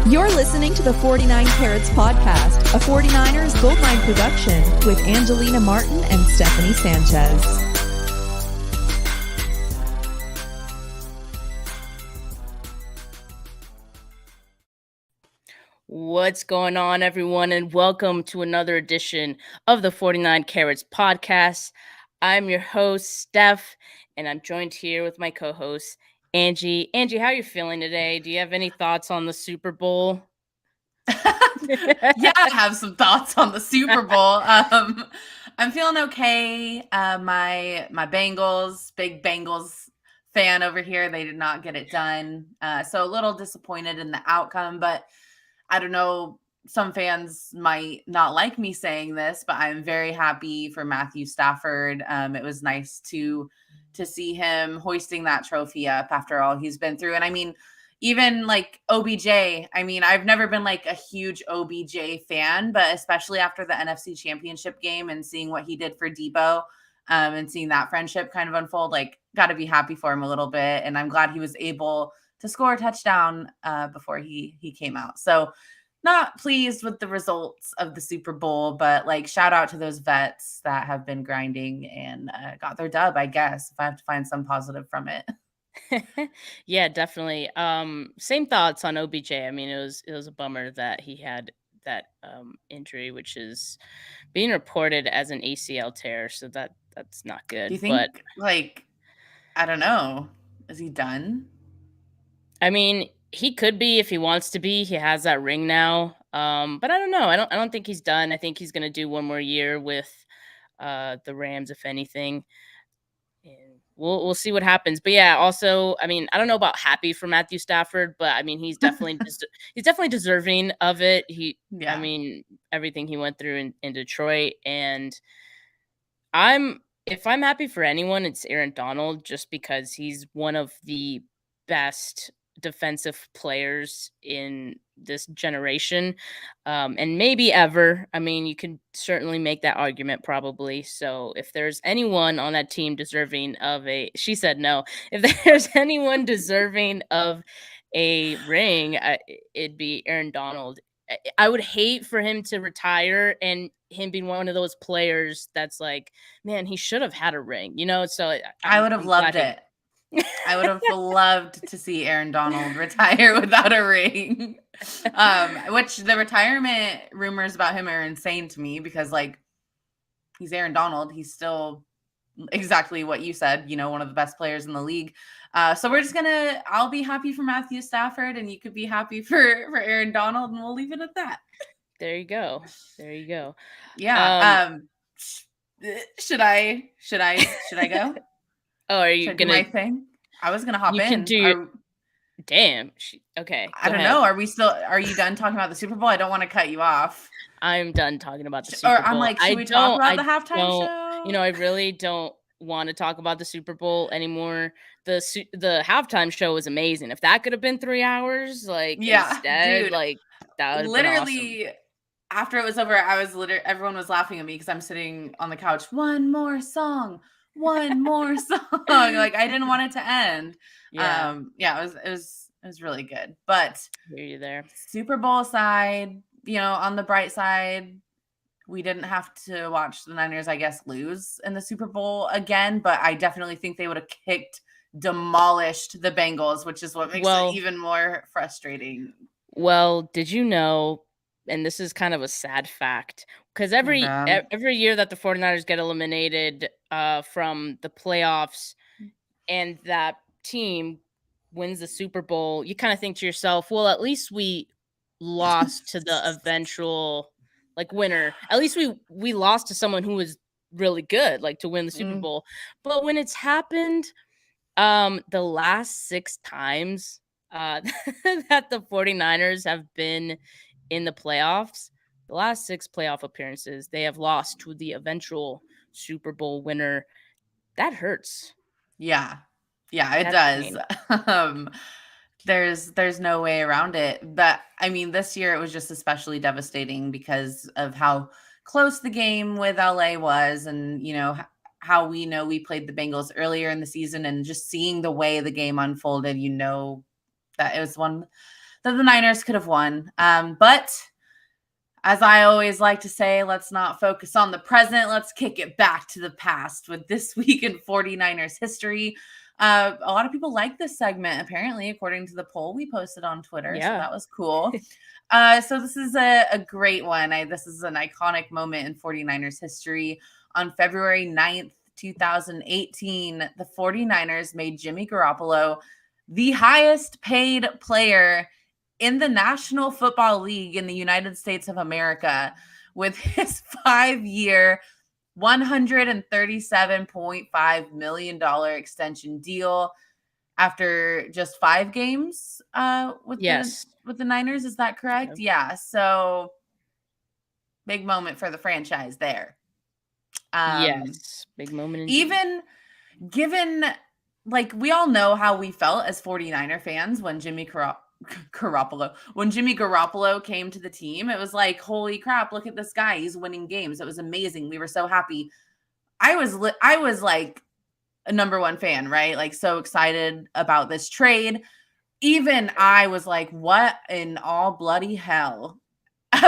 You're listening to the 49 Carats Podcast, a 49ers Goldmine production with Angelina Martin and Stephanie Sanchez. What's going on, everyone, and welcome to another edition of the 49 Carats Podcast. I'm your host, Steph, and I'm joined here with my co-host, Angie. Angie, how are you feeling today? Do you have any thoughts on the Super Bowl? Yeah, I have some thoughts on the Super Bowl. I'm feeling okay. My Bengals, big Bengals fan over here, they did not get it done. So a little disappointed in the outcome, but I don't know, some fans might not like me saying this, but I'm very happy for Matthew Stafford. It was nice to see him hoisting that trophy up after all he's been through. And I mean, even like OBJ, I mean, I've never been like a huge OBJ fan, but especially after the NFC Championship game and seeing what he did for Debo, and seeing that friendship kind of unfold, like, got to be happy for him a little bit. And I'm glad he was able to score a touchdown before he came out. So not pleased with the results of the Super Bowl, but like shout out to those vets that have been grinding and got their dub, I guess, if I have to find some positive from it. Yeah, definitely. Same thoughts on OBJ. I mean, it was a bummer that he had that injury, which is being reported as an ACL tear, so that's not good. Do you think, like, I don't know, is he done? I mean, he could be if he wants to be. He has that ring now. But I don't know. I don't think he's done. I think he's gonna do one more year with the Rams, if anything. And we'll see what happens. But yeah, also, I mean, I don't know about happy for Matthew Stafford, but I mean, he's definitely he's definitely deserving of it. I mean, everything he went through in Detroit, and if I'm happy for anyone, it's Aaron Donald, just because he's one of the best defensive players in this generation, and maybe ever. I mean, you can certainly make that argument, probably. So if there's anyone on that team deserving of she said no. If there's anyone deserving of a ring, it'd be Aaron Donald. I would hate for him to retire and him being one of those players that's like, man, he should have had a ring, you know? So I would have loved it. I would have loved to see Aaron Donald retire without a ring. Which the retirement rumors about him are insane to me because, like, he's Aaron Donald. He's still exactly what you said, you know, one of the best players in the league. So we're just I'll be happy for Matthew Stafford and you could be happy for Aaron Donald, and we'll leave it at that. There you go. There you go. Yeah. Should I go? Oh, are you gonna do my thing? I was gonna hop in. Damn. Okay. I don't know. Are you done talking about the Super Bowl? I don't want to cut you off. I'm done talking about the Super Bowl. Or I'm like, should we talk about the halftime show? You know, I really don't want to talk about the Super Bowl anymore. The halftime show was amazing. If that could have been 3 hours, like, instead, dude, like, that would have literally been awesome. After it was over, everyone was laughing at me because I'm sitting on the couch. One more song. Like, I didn't want it to end. Yeah. It was really good. But I hear you there. Super Bowl side, you know, on the bright side, we didn't have to watch the Niners, I guess, lose in the Super Bowl again, but I definitely think they would have demolished the Bengals, which is what makes it even more frustrating. Well, did you know, and this is kind of a sad fact, because every year that the 49ers get eliminated from the playoffs and that team wins the Super Bowl, you kind of think to yourself, well, at least we lost to the eventual, like, winner. At least we lost to someone who was really good, like, to win the Super Bowl. But when it's happened the last 6 times that the 49ers have been in the playoffs, the last 6 playoff appearances, they have lost to the eventual Super Bowl winner. That hurts. Yeah, it does. There's no way around it. But I mean, this year it was just especially devastating because of how close the game with LA was, and you know how we played the Bengals earlier in the season, and just seeing the way the game unfolded, you know that it was one that the Niners could have won. But as I always like to say, let's not focus on the present. Let's kick it back to the past with This Week in 49ers History. A lot of people like this segment, apparently, according to the poll we posted on Twitter. Yeah. So that was cool. So this is a great one. This is an iconic moment in 49ers history. On February 9th, 2018, the 49ers made Jimmy Garoppolo the highest paid player in the National Football League in the United States of America with his 5-year, $137.5 million extension deal after just 5 games with the Niners. Is that correct? Yep. Yeah. So big moment for the franchise there. Yes. Big moment. Indeed. Even given, like, we all know how we felt as 49er fans when Jimmy Garoppolo came to the team. It was like, holy crap, look at this guy. He's winning games. It was amazing. We were so happy. I was like a number one fan, right? Like, so excited about this trade. Even I was like, what in all bloody hell?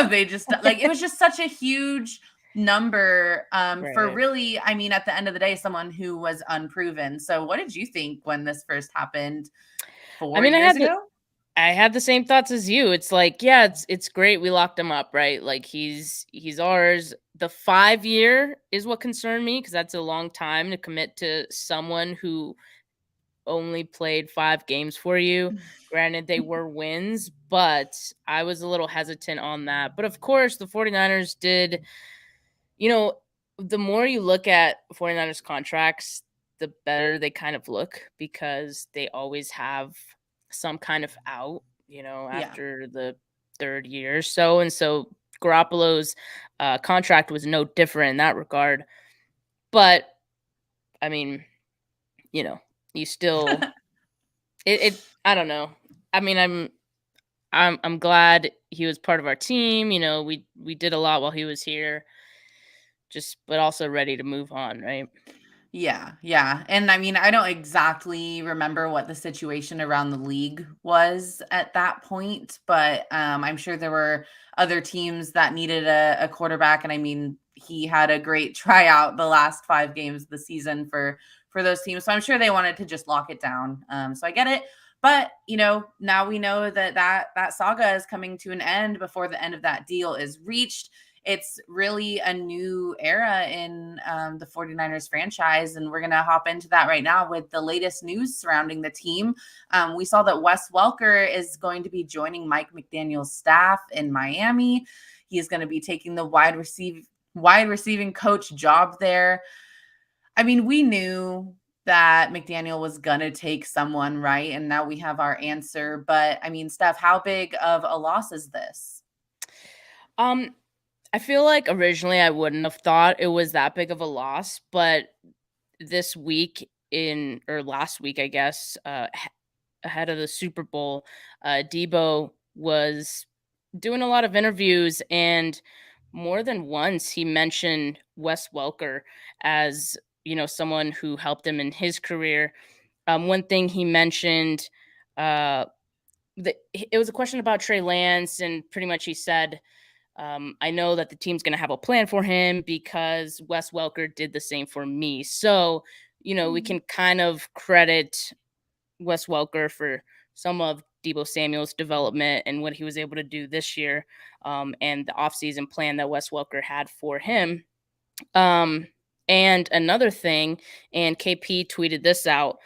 They just, like, it was just such a huge number for really, I mean, at the end of the day, someone who was unproven. So what did you think when this first happened 4 years ago? I had the same thoughts as you. It's like, yeah, it's great. We locked him up, right? Like, he's ours. The 5-year is what concerned me, because that's a long time to commit to someone who only played 5 games for you. Granted, they were wins, but I was a little hesitant on that. But of course, the 49ers did, the more you look at 49ers contracts, the better they kind of look, because they always have some kind of out, after the 3rd year or so. And so Garoppolo's contract was no different in that regard. But I mean, you still I don't know. I mean, I'm glad he was part of our team. We did a lot while he was here, but also ready to move on, right? Yeah. And I mean, I don't exactly remember what the situation around the league was at that point, but I'm sure there were other teams that needed a quarterback. And I mean, he had a great tryout the last 5 games of the season for those teams. So I'm sure they wanted to just lock it down. So I get it. But, now we know that saga is coming to an end before the end of that deal is reached. It's really a new era in the 49ers franchise, and we're going to hop into that right now with the latest news surrounding the team. We saw that Wes Welker is going to be joining Mike McDaniel's staff in Miami. He is going to be taking the wide receiving coach job there. I mean, we knew that McDaniel was going to take someone, right? And now we have our answer. But, I mean, Steph, how big of a loss is this? I feel like originally I wouldn't have thought it was that big of a loss, but this week last week, I guess, ahead of the Super Bowl, Debo was doing a lot of interviews, and more than once he mentioned Wes Welker as, someone who helped him in his career. One thing he mentioned, it was a question about Trey Lance, and pretty much he said, I know that the team's going to have a plan for him because Wes Welker did the same for me. So, we can kind of credit Wes Welker for some of Deebo Samuel's development and what he was able to do this year, and the offseason plan that Wes Welker had for him. And another thing, and KP tweeted this out,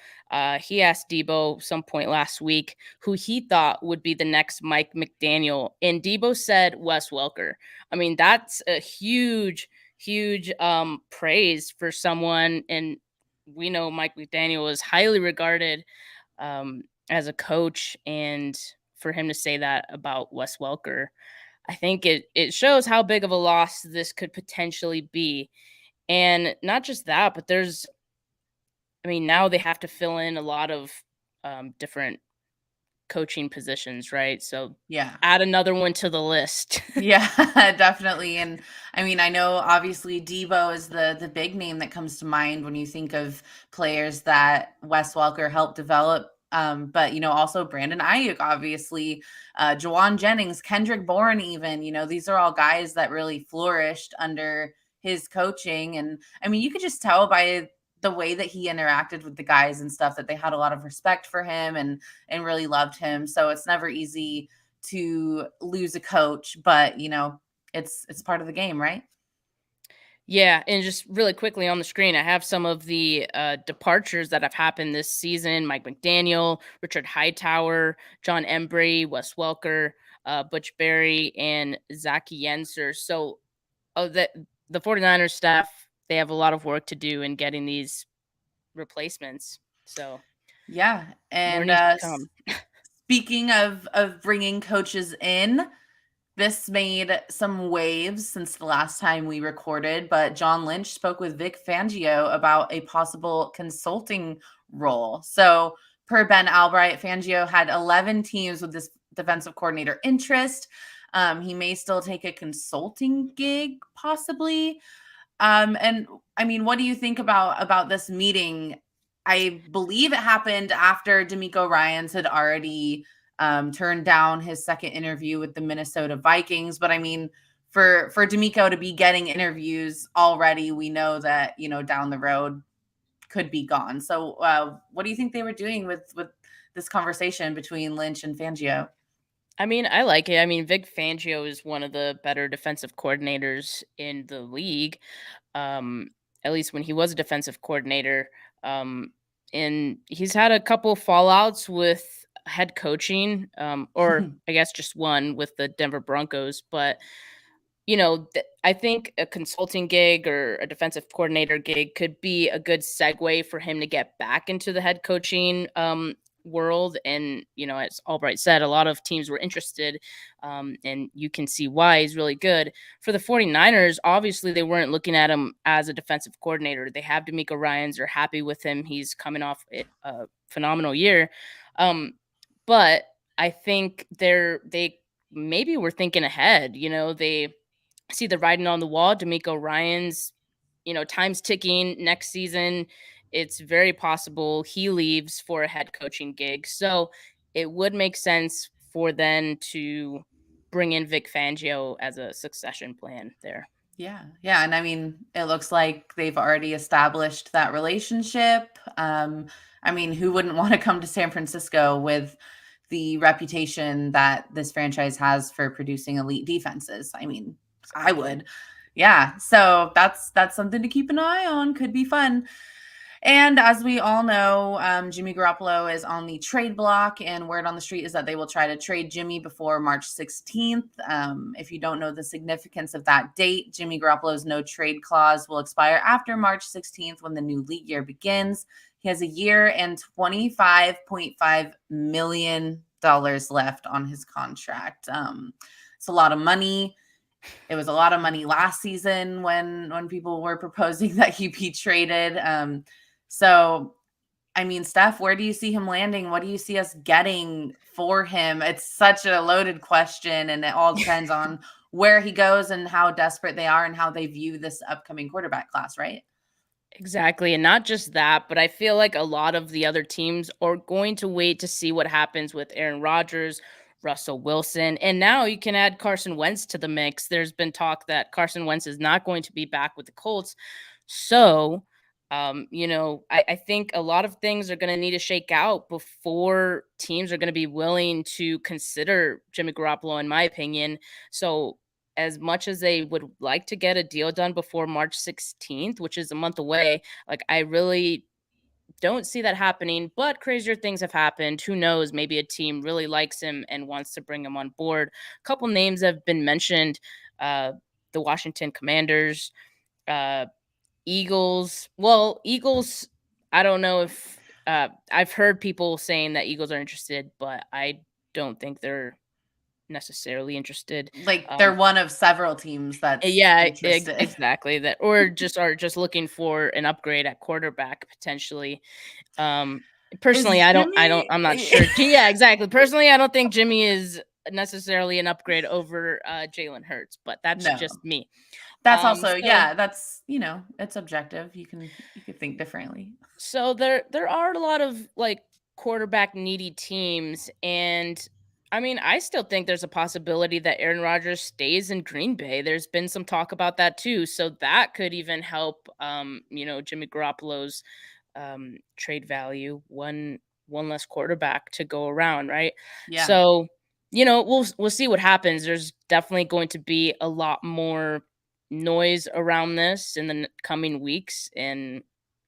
he asked Debo some point last week who he thought would be the next Mike McDaniel, and Debo said Wes Welker. I mean, that's a huge praise for someone, and we know Mike McDaniel is highly regarded as a coach, and for him to say that about Wes Welker, I think it shows how big of a loss this could potentially be. And not just that, but now they have to fill in a lot of different coaching positions, right? So yeah, add another one to the list. Yeah, definitely. And I mean, I know obviously Debo is the big name that comes to mind when you think of players that Wes Welker helped develop But, also Brandon Ayuk, obviously, Juwan Jennings, Kendrick Bourne, even, these are all guys that really flourished under his coaching. And I mean, you could just tell by the way that he interacted with the guys and stuff that they had a lot of respect for him and really loved him. So it's never easy to lose a coach, but it's part of the game, right? Yeah, and just really quickly on the screen, I have some of the departures that have happened this season. Mike McDaniel, Richard Hightower, John Embry, Wes Welker, Butch Berry, and Zach Yenser. So the 49ers staff, they have a lot of work to do in getting these replacements. So yeah, and more needs to come. Speaking of bringing coaches in, this made some waves since the last time we recorded, but John Lynch spoke with Vic Fangio about a possible consulting role. So per Ben Albright, Fangio had 11 teams with this defensive coordinator interest. He may still take a consulting gig, possibly. And I mean, what do you think about this meeting? I believe it happened after DeMeco Ryans had already turned down his second interview with the Minnesota Vikings. But I mean, for DeMeco to be getting interviews already, we know that, down the road could be gone. So what do you think they were doing with this conversation between Lynch and Fangio? I mean, I like it. I mean, Vic Fangio is one of the better defensive coordinators in the league. At least when he was a defensive coordinator. And he's had a couple fallouts with head coaching, or I guess just one with the Denver Broncos. But, I think a consulting gig or a defensive coordinator gig could be a good segue for him to get back into the head coaching world. And, as Albright said, a lot of teams were interested, and you can see why he's really good. For the 49ers, obviously they weren't looking at him as a defensive coordinator. They have DeMeco Ryans. They're happy with him. He's coming off a phenomenal year. But I think they maybe were thinking ahead. They see the writing on the wall. DeMeco Ryans, time's ticking. Next season, it's very possible he leaves for a head coaching gig. So it would make sense for them to bring in Vic Fangio as a succession plan there. Yeah. And I mean, it looks like they've already established that relationship. I mean, who wouldn't want to come to San Francisco with the reputation that this franchise has for producing elite defenses? I mean, I would. Yeah. So that's something to keep an eye on. Could be fun. And as we all know, Jimmy Garoppolo is on the trade block, and word on the street is that they will try to trade Jimmy before March 16th. If you don't know the significance of that date, Jimmy Garoppolo's no trade clause will expire after March 16th when the new league year begins. He has a year and $25.5 million left on his contract. It's a lot of money. It was a lot of money last season when people were proposing that he be traded. So, I mean, Steph, where do you see him landing? What do you see us getting for him? It's such a loaded question, and it all depends on where he goes and how desperate they are and how they view this upcoming quarterback class, right? Exactly. And not just that, but I feel like a lot of the other teams are going to wait to see what happens with Aaron Rodgers, Russell Wilson, and now you can add Carson Wentz to the mix. There's been talk that Carson Wentz is not going to be back with the Colts. So, I think a lot of things are going to need to shake out before teams are going to be willing to consider Jimmy Garoppolo, in my opinion. So as much as they would like to get a deal done before March 16th, which is a month away, like I really don't see that happening, but crazier things have happened. Who knows? Maybe a team really likes him and wants to bring him on board. A couple names have been mentioned. The Washington Commanders, Eagles. Well, Eagles, I don't know if I've heard people saying that Eagles are interested, but I don't think they're necessarily interested. Like they're one of several teams that's interested. Exactly that, or just are just looking for an upgrade at quarterback potentially. Personally, I'm not sure. Yeah, exactly. Personally, I don't think Jimmy is necessarily an upgrade over Jalen Hurts, but that's just me. That's also, that's, it's objective. You can think differently. So there are a lot of like quarterback needy teams. And I mean, I still think there's a possibility that Aaron Rodgers stays in Green Bay. There's been some talk about that too. So that could even help, Jimmy Garoppolo's trade value. One less quarterback to go around, right? Yeah. So, we'll see what happens. There's definitely going to be a lot more noise around this in the coming weeks, and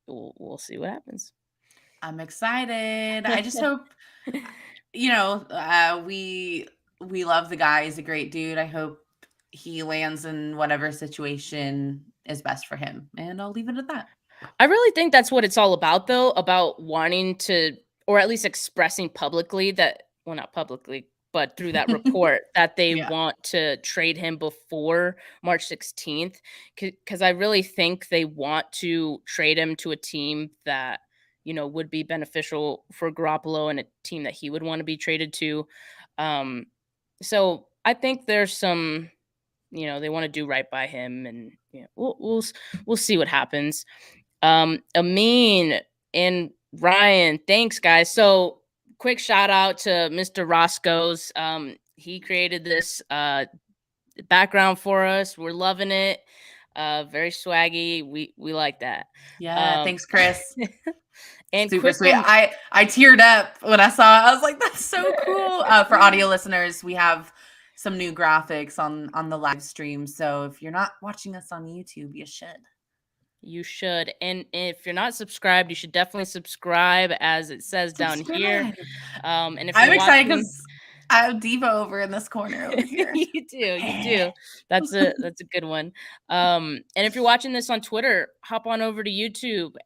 we'll see what happens. I'm excited. I just hope, we love the guy. He's a great dude. I hope he lands in whatever situation is best for him. And I'll leave it at that. I really think that's what it's all about, though, about wanting to, or at least expressing publicly that, well, not publicly, but through that report that they Yeah. want to trade him before March 16th. Because I really think they want to trade him to a team that, would be beneficial for Garoppolo and a team that he would want to be traded to. So I think there's some, they want to do right by him, and we'll see what happens. Amin and Ryan, thanks guys. So quick shout out to Mr. Roscoe's. He created this background for us. We're loving it. Very swaggy. We like that. Yeah, thanks, Chris. And super sweet. I teared up when I saw it. I was like, that's so cool. For audio listeners, we have some new graphics on the live stream. So if you're not watching us on YouTube, you should. You should. And if you're not subscribed, you should definitely subscribe, as it says down here. And if I'm excited because I have Diva over in this corner over here. You do. That's a good one. And if you're watching this on Twitter, hop on over to YouTube.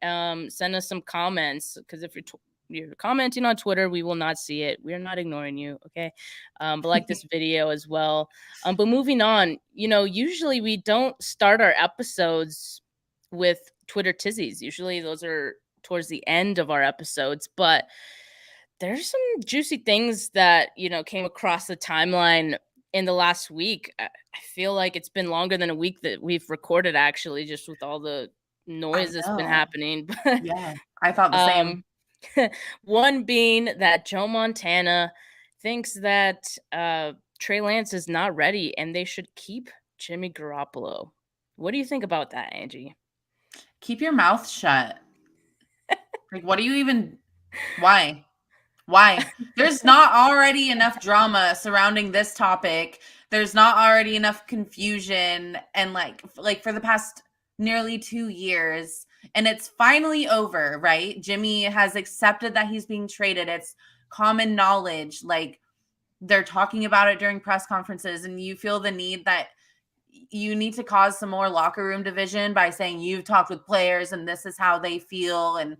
Send us some comments, because if you're commenting on Twitter, we will not see it. We're not ignoring you, okay? But like this video as well. But moving on, usually we don't start our episodes with Twitter tizzies. Usually those are towards the end of our episodes, but there's some juicy things that, came across the timeline in the last week. I feel like it's been longer than a week that we've recorded, actually, just with all the noise that's been happening. Yeah, I thought the same. One being that Joe Montana thinks that Trey Lance is not ready and they should keep Jimmy Garoppolo. What do you think about that, Angie? Keep your mouth shut. Like, what do you even... Why? There's not already enough drama surrounding this topic. There's not already enough confusion, and like for the past nearly 2 years, and it's finally over, right? Jimmy has accepted that he's being traded. It's common knowledge. Like, they're talking about it during press conferences, and you feel the need that you need to cause some more locker room division by saying you've talked with players and this is how they feel and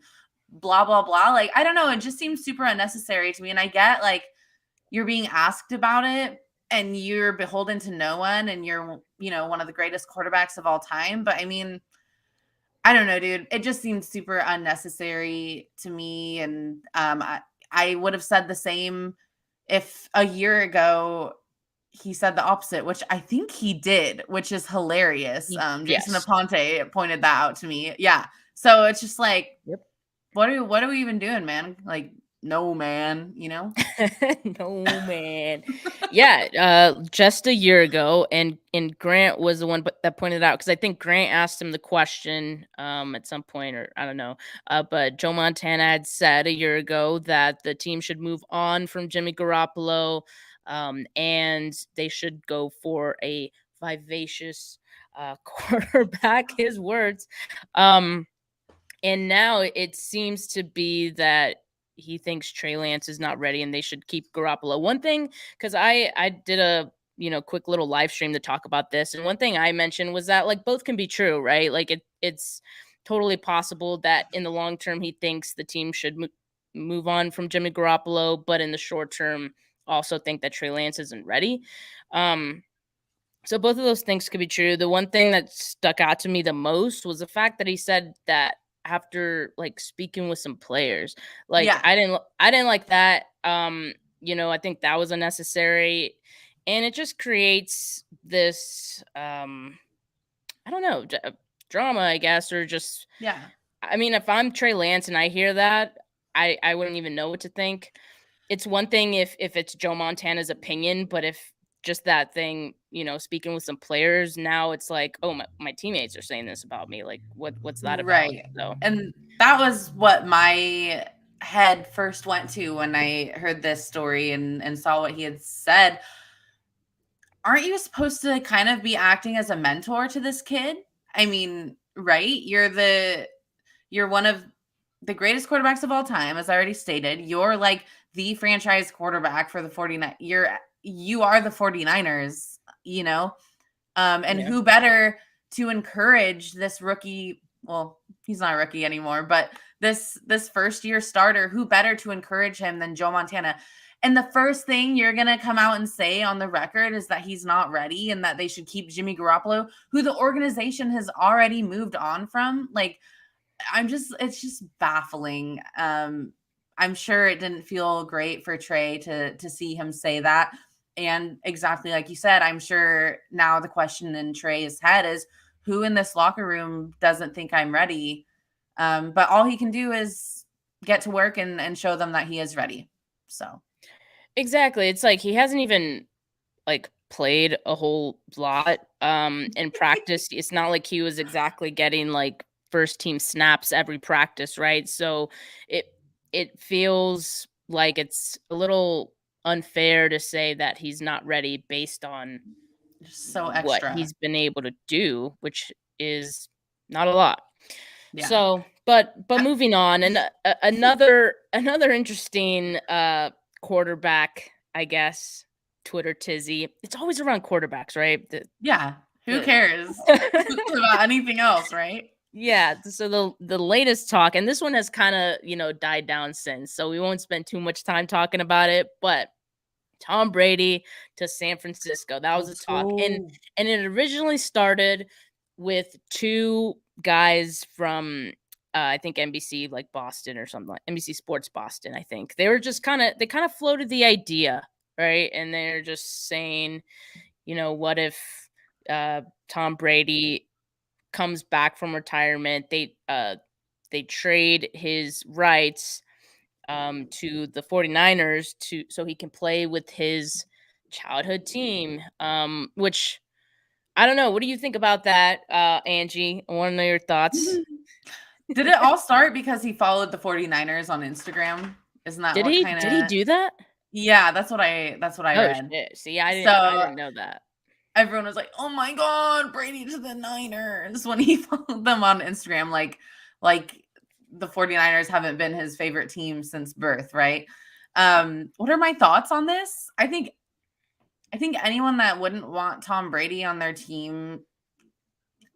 blah, blah, blah. Like, I don't know. It just seems super unnecessary to me. And I get, like, you're being asked about it and you're beholden to no one and you're, one of the greatest quarterbacks of all time. But I mean, I don't know, dude. It just seems super unnecessary to me. And I would have said the same if a year ago he said the opposite, which I think he did, which is hilarious. Jason Aponte pointed that out to me. Yeah. So it's just like, yep. What are we even doing, man? Like, no, man, No, man. Yeah, just a year ago, and Grant was the one that pointed out, because I think Grant asked him the question at some point, or I don't know. But Joe Montana had said a year ago that the team should move on from Jimmy Garoppolo, and they should go for a vivacious quarterback. His words. And now it seems to be that he thinks Trey Lance is not ready and they should keep Garoppolo. One thing, because I did a quick little live stream to talk about this, and one thing I mentioned was that, like, both can be true, right? Like, it's totally possible that in the long term he thinks the team should move on from Jimmy Garoppolo, but in the short term also think that Trey Lance isn't ready. So both of those things could be true. The one thing that stuck out to me the most was the fact that he said that after, like, speaking with some players, like, yeah. I didn't like that. I think that was unnecessary, and it just creates this, I don't know, drama, I guess, or just, yeah. I mean, if I'm Trey Lance and I hear that, I wouldn't even know what to think. It's one thing if it's Joe Montana's opinion, but if just that thing, speaking with some players, now it's like, oh, my teammates are saying this about me. Like, what's that about? Right. So, and that was what my head first went to when I heard this story and saw what he had said. Aren't you supposed to kind of be acting as a mentor to this kid? I mean, right? You're one of the greatest quarterbacks of all time, as I already stated. You're like the franchise quarterback for the 49. You are the 49ers, and yeah. who better to encourage this rookie? Well, he's not a rookie anymore, but this first year starter, who better to encourage him than Joe Montana? And the first thing you're going to come out and say on the record is that he's not ready and that they should keep Jimmy Garoppolo, who the organization has already moved on from. Like, it's just baffling. I'm sure it didn't feel great for Trey to see him say that. And exactly like you said, I'm sure now the question in Trey's head is, who in this locker room doesn't think I'm ready? But all he can do is get to work and show them that he is ready. So Exactly. It's like he hasn't even played a whole lot in practice. It's not like he was exactly getting like first team snaps every practice, right? So it feels like it's a little unfair to say that he's not ready based on so what extra. he's been able to do, which is not a lot. Yeah. So, but moving on, and another interesting quarterback, I guess, Twitter tizzy. It's always around quarterbacks, right? Yeah. Who cares about anything else, right? Yeah. So the latest talk, and this one has kind of, died down since, so we won't spend too much time talking about it, but Tom Brady to San Francisco. That was a talk. And it originally started with two guys from I think NBC, like Boston or something, like NBC Sports Boston, I think. They were just kind of floated the idea, right? And they're just saying, what if Tom Brady comes back from retirement, they trade his rights to the 49ers so he can play with his childhood team, which I don't know. What do you think about that, Angie? I want to know your thoughts. Did it all start because he followed the 49ers on Instagram? Isn't that did he do that? Yeah, that's what I read. Shit. See, I didn't know that. Everyone was like, "Oh my god, Brady to the Niners," when he followed them on Instagram, like the 49ers haven't been his favorite team since birth, right? What are my thoughts on this? I think anyone that wouldn't want Tom Brady on their team,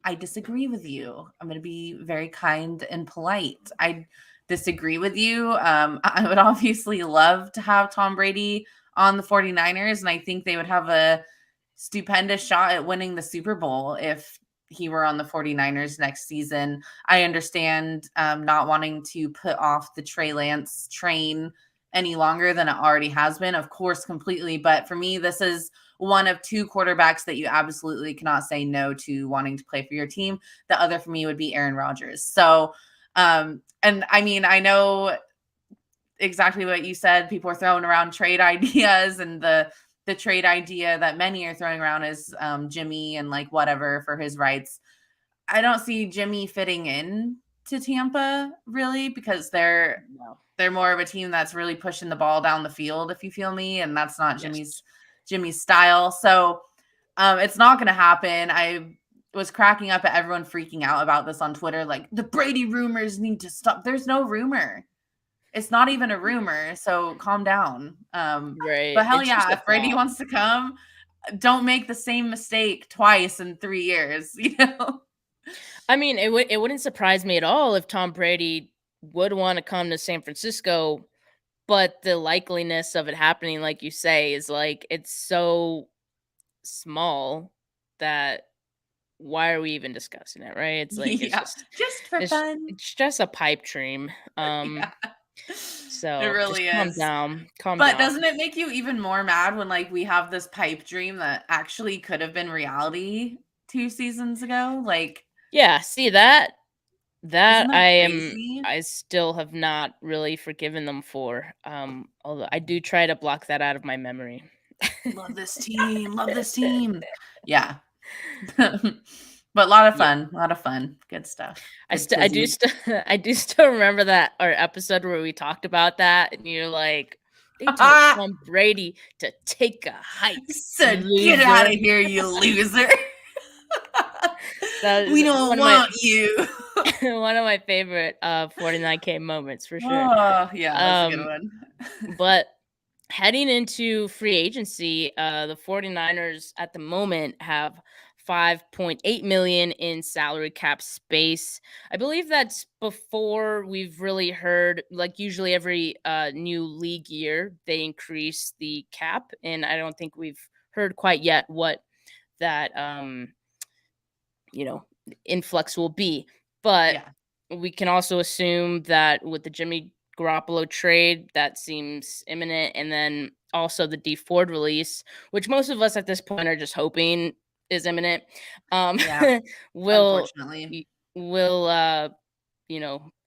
I disagree with you. I'm going to be very kind and polite. I disagree with you. I would obviously love to have Tom Brady on the 49ers, and I think they would have a stupendous shot at winning the Super Bowl if he were on the 49ers next season. I understand not wanting to put off the Trey Lance train any longer than it already has been, of course, completely. But for me, this is one of two quarterbacks that you absolutely cannot say no to wanting to play for your team. The other for me would be Aaron Rodgers. So, and I mean, I know exactly what you said. People are throwing around trade ideas, and the trade idea that many are throwing around is Jimmy and like whatever for his rights. I don't see Jimmy fitting in to Tampa really, because they're more of a team that's really pushing the ball down the field, if you feel me, and that's not Jimmy's style. So it's not going to happen. I was cracking up at everyone freaking out about this on Twitter, like the Brady rumors need to stop. There's no rumor. It's not even a rumor, so calm down. Right. But hell yeah, if Brady wants to come, don't make the same mistake twice in 3 years, I mean, it wouldn't surprise me at all if Tom Brady would want to come to San Francisco, but the likeliness of it happening, like you say, is like it's so small that why are we even discussing it, right? It's like just for fun. It's just a pipe dream. Yeah. So it really calm is. Calm down. But doesn't it make you even more mad when like we have this pipe dream that actually could have been reality 2 seasons ago? Like, yeah, see that That crazy? I still have not really forgiven them for. Although I do try to block that out of my memory. Love this team. Love this team. Yeah. But a lot of fun. A lot of fun. Good stuff. Good I do tizzy. still I do still remember that our episode where we talked about that, and you're like, they told Tom Brady to take a hike. Said, get out of here, you loser. We don't want you. One of my favorite 49K moments for sure. Oh, yeah, that's a good one. But heading into free agency, the 49ers at the moment have $5.8 million in salary cap space. I believe that's before we've really heard, like usually every new league year, they increase the cap. And I don't think we've heard quite yet what that, influx will be. But we can also assume that with the Jimmy Garoppolo trade, that seems imminent. And then also the D Ford release, which most of us at this point are just hoping is imminent. Unfortunately. Will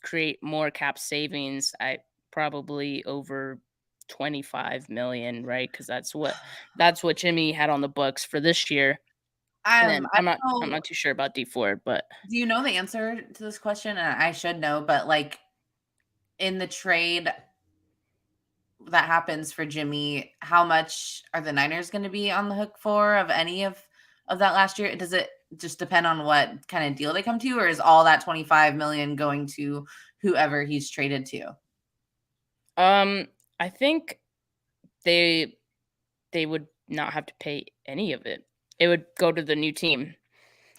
create more cap savings. I probably over 25 million, right? Because that's what Jimmy had on the books for this year. And I'm not too sure about D Ford, but do you know the answer to this question? And I should know, but like in the trade that happens for Jimmy, how much are the Niners going to be on the hook for of any of that last year? Does it just depend on what kind of deal they come to, or is all that 25 million going to whoever he's traded to? I think they would not have to pay any of it. It would go to the new team.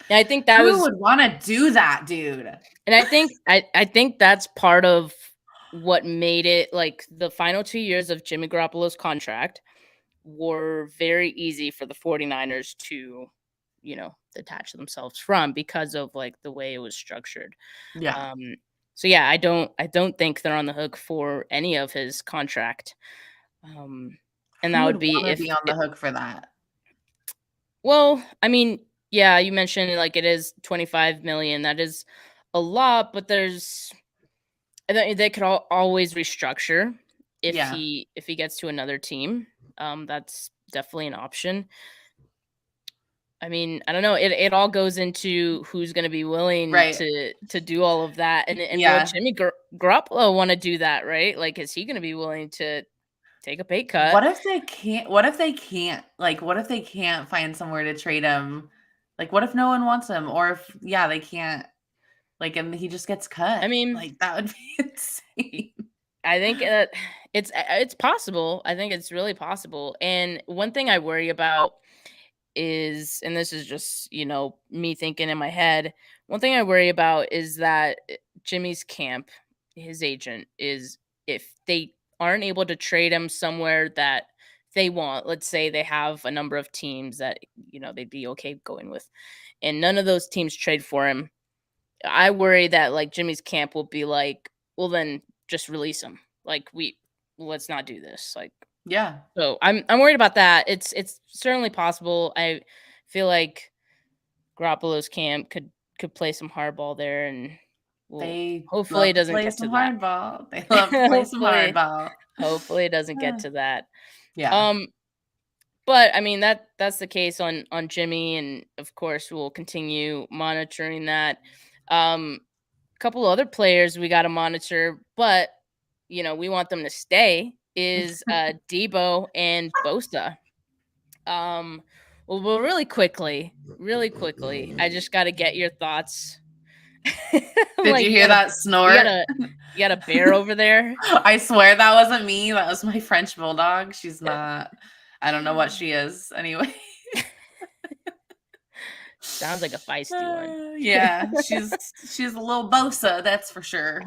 And I think that Who would want to do that, dude? And I think I think that's part of what made it, like, the final 2 years of Jimmy Garoppolo's contract were very easy for the 49ers to, detach themselves from, because of like the way it was structured. Yeah. So yeah, I don't think they're on the hook for any of his contract. And that would be on the hook for that. Well, I mean, yeah, you mentioned like it is 25 million. That is a lot, but they could always restructure if he gets to another team. That's definitely an option. I mean, I don't know. It all goes into who's going to be willing to do all of that, and will Jimmy Garoppolo want to do that, right? Like, is he going to be willing to take a pay cut? What if they can't? What if they can't find somewhere to trade him? Like, what if no one wants him, or if they can't? Like, and he just gets cut. I mean, like that would be insane. I think that it's possible. I think it's really possible. And one thing I worry about is, and this is just, me thinking in my head, one thing I worry about is that Jimmy's camp, his agent, is if they aren't able to trade him somewhere that they want, let's say they have a number of teams that, they'd be okay going with, and none of those teams trade for him, I worry that like Jimmy's camp will be like, well, then just release him. Like, let's not do this. Like, yeah. So I'm worried about that. It's certainly possible. I feel like Garoppolo's camp could play some hardball there, and hopefully it doesn't get to that. Hardball. They love to play some hardball. Hopefully it doesn't get to that. Yeah. But I mean that's the case on Jimmy, and of course we'll continue monitoring that. A couple other players we got to monitor, but we want them to stay. Is Debo and Bosa. Well, really quickly, I just got to get your thoughts. Did you hear that snort? You got a bear over there? I swear that wasn't me. That was my French bulldog. She's not. I don't know what she is. Anyway. Sounds like a feisty one. Yeah, she's a little Bosa, that's for sure.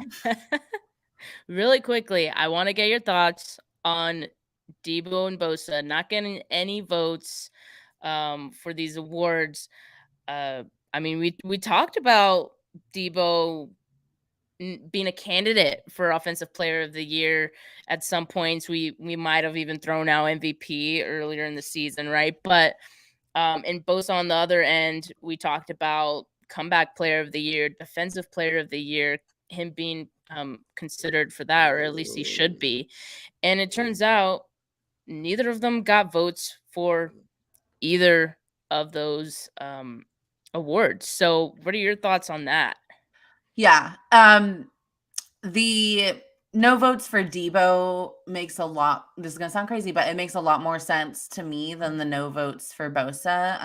Really quickly, I want to get your thoughts on Debo and Bosa not getting any votes for these awards. I mean, we talked about Debo being a candidate for Offensive Player of the Year at some points. We might have even thrown out MVP earlier in the season, right? But and Bosa on the other end, we talked about comeback player of the year, defensive player of the year, him being considered for that, or at least he should be. And it turns out neither of them got votes for either of those awards. So what are your thoughts on that? Yeah. The no votes for Debo makes a lot, this is going to sound crazy, but it makes a lot more sense to me than the no votes for Bosa.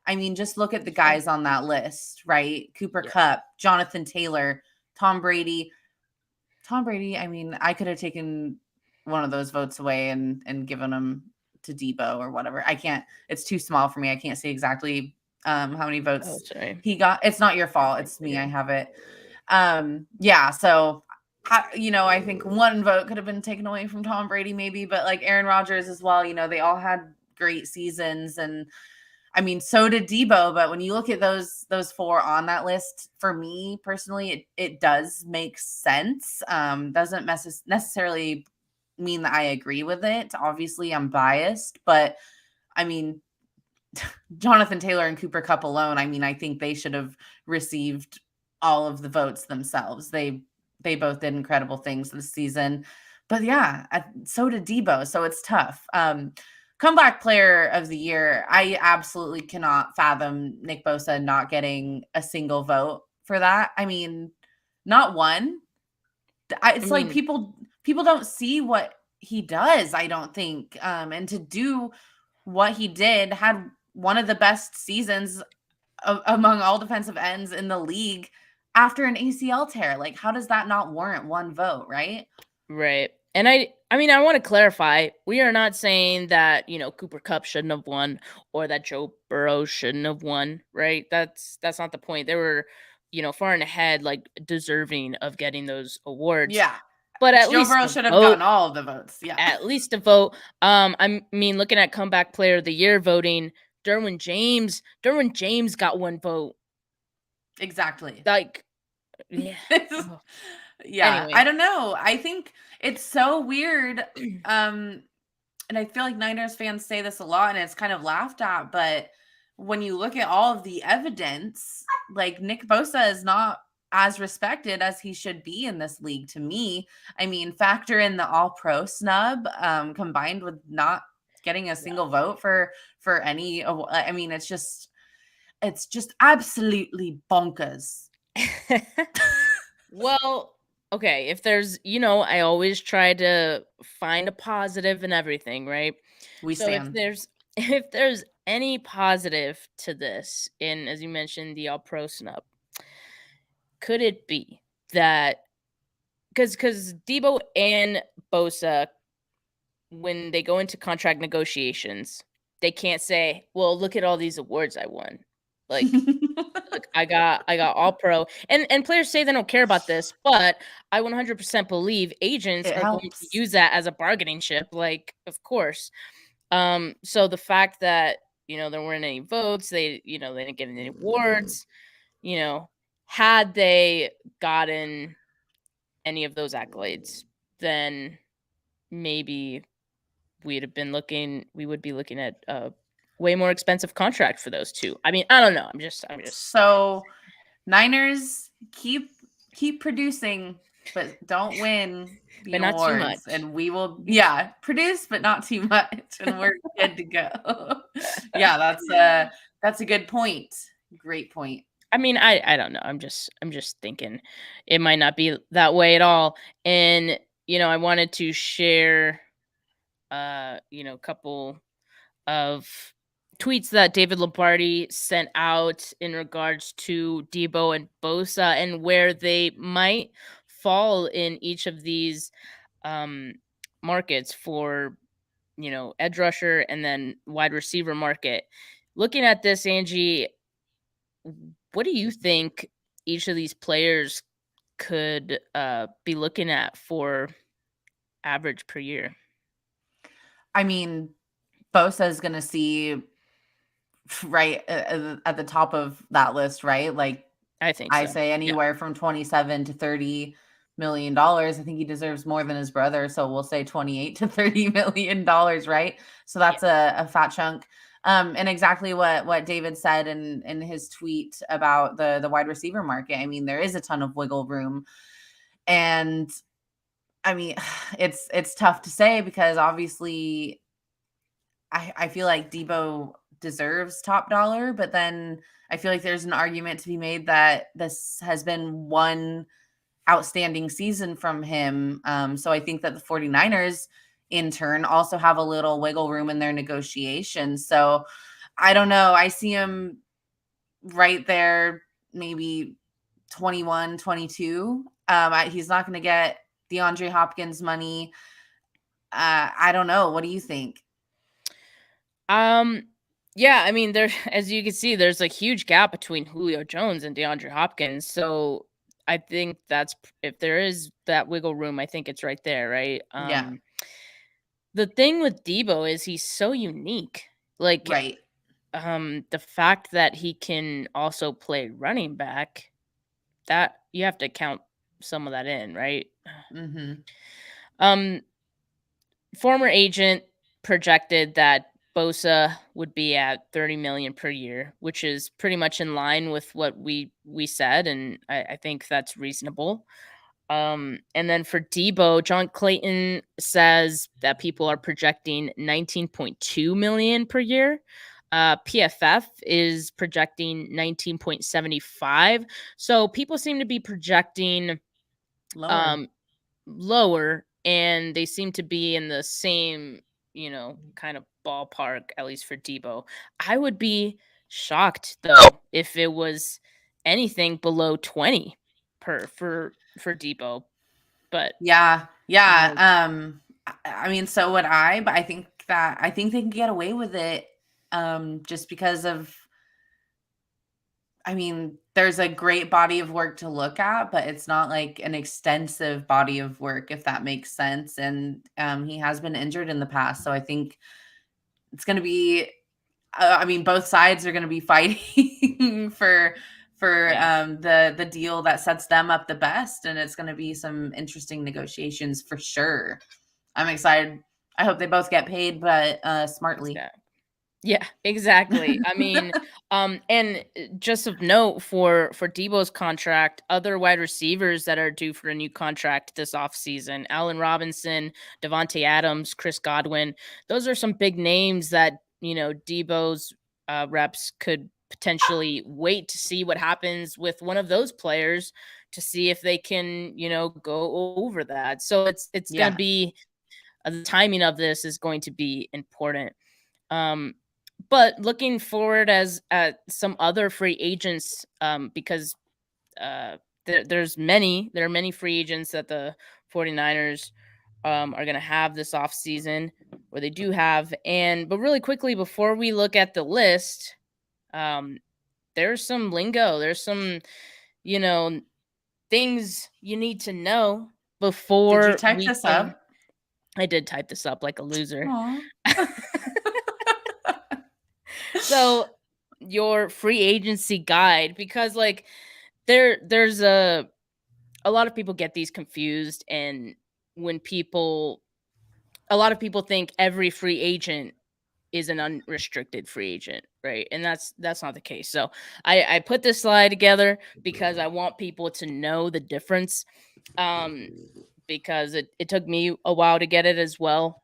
I mean, just look at the guys on that list, right? Cooper Kupp, Jonathan Taylor, Tom Brady. I mean, I could have taken one of those votes away and given them to Debo or whatever. I can't, it's too small for me. I can't say exactly how many votes he got. It's not your fault. It's me. I have it. So I think one vote could have been taken away from Tom Brady maybe, but like Aaron Rodgers as well, they all had great seasons, and I mean, so did Debo. But when you look at those four on that list, for me personally, it does make sense. Doesn't necessarily mean that I agree with it. Obviously, I'm biased, but I mean, Jonathan Taylor and Cooper Kupp alone, I mean, I think they should have received all of the votes themselves. They both did incredible things this season. But yeah, so did Debo. So it's tough. Comeback player of the year, I absolutely cannot fathom Nick Bosa not getting a single vote for that. I mean, not one. It's like people don't see what he does, I don't think. And to do what he did, had one of the best seasons among all defensive ends in the league after an ACL tear. Like, how does that not warrant one vote, right? Right. And I mean, I want to clarify, we are not saying that, Cooper Kupp shouldn't have won or that Joe Burrow shouldn't have won, right? That's not the point. They were, far and ahead, like deserving of getting those awards. Yeah. But at Joe least Burrow should have gotten all of the votes. Yeah. At least a vote. I mean, looking at comeback player of the year voting, Derwin James got one vote. Exactly. Like, yeah. Yeah. Anyway. I don't know. I think it's so weird. And I feel like Niners fans say this a lot and it's kind of laughed at, but when you look at all of the evidence, like Nick Bosa is not as respected as he should be in this league to me. I mean, factor in the all-pro snub combined with not getting a single vote for any. I mean, it's just absolutely bonkers. Well, okay, if there's, I always try to find a positive in everything, right? If there's any positive to this, in, as you mentioned, the all-pro snub, could it be that because Debo and Bosa, when they go into contract negotiations, they can't say, well, look at all these awards I won. Like, look, I got all pro. And players say they don't care about this, but I 100% believe agents are going to use that as a bargaining chip. Like, of course. So the fact that, there weren't any votes, they didn't get any awards, had they gotten any of those accolades, then maybe we would be looking at a way more expensive contract for those two. I mean, I don't know. I'm just so Niners keep producing, but don't win the but awards, not too much. And we will produce, but not too much, and we're good to go. Yeah, that's a good point. Great point. I mean, I don't know. I'm just thinking it might not be that way at all. And, I wanted to share, a couple of tweets that David Lombardi sent out in regards to Debo and Bosa and where they might fall in each of these markets for, edge rusher and then wide receiver market. Looking at this, Angie, what do you think each of these players could be looking at for average per year? I mean, Bosa is going to see right at the top of that list, right? Like, I think I say anywhere from 27 to 30 million dollars. I think he deserves more than his brother, so we'll say 28 to 30 million dollars, right? So that's a fat chunk. And exactly what David said in his tweet about the wide receiver market. I mean, there is a ton of wiggle room. And I mean, it's tough to say because obviously I feel like Debo deserves top dollar, but then I feel like there's an argument to be made that this has been one outstanding season from him. So I think that the 49ers in turn also have a little wiggle room in their negotiations. So I don't know. I see him right there, maybe 21, 22. He's not going to get DeAndre Hopkins money. I don't know. What do you think? Yeah, I mean, there, as you can see, there's a huge gap between Julio Jones and DeAndre Hopkins. So I think that's, if there is that wiggle room, I think it's right there, right? Yeah. The thing with Debo is he's so unique. Like, right. The fact that he can also play running back, that you have to count some of that in, right? Mm-hmm. Former agent projected that Bosa would be at $30 million per year, which is pretty much in line with what we said, and I think that's reasonable. And then for Debo, John Clayton says that people are projecting $19.2 million per year. PFF is projecting 19.75. So people seem to be projecting lower, and they seem to be in the same, kind of ballpark, at least for Debo. I would be shocked though if it was anything below 20 for Debo. But yeah. I mean, so would I, but I think they can get away with it just because of, I mean, there's a great body of work to look at, but it's not like an extensive body of work, if that makes sense. And he has been injured in the past. So I think it's going to be, I mean, both sides are going to be fighting for the deal that sets them up the best. And it's going to be some interesting negotiations for sure. I'm excited. I hope they both get paid, but smartly. Yeah, exactly. I mean, and just of note for Debo's contract, other wide receivers that are due for a new contract this offseason, Allen Robinson, Devontae Adams, Chris Godwin, those are some big names that, Debo's reps could potentially wait to see what happens with one of those players to see if they can, go over that. So it's going to be, the timing of this is going to be important. But looking forward as some other free agents, because there are many free agents that the 49ers are going to have this offseason, or they do have. But really quickly, before we look at the list, there's some lingo. There's some, things you need to know before. Did you type this up? I did type this up like a loser. So your free agency guide, because like there's a lot of people get these confused, and when a lot of people think every free agent is an unrestricted free agent, right? And that's not the case. So I put this slide together because I want people to know the difference, because it took me a while to get it as well.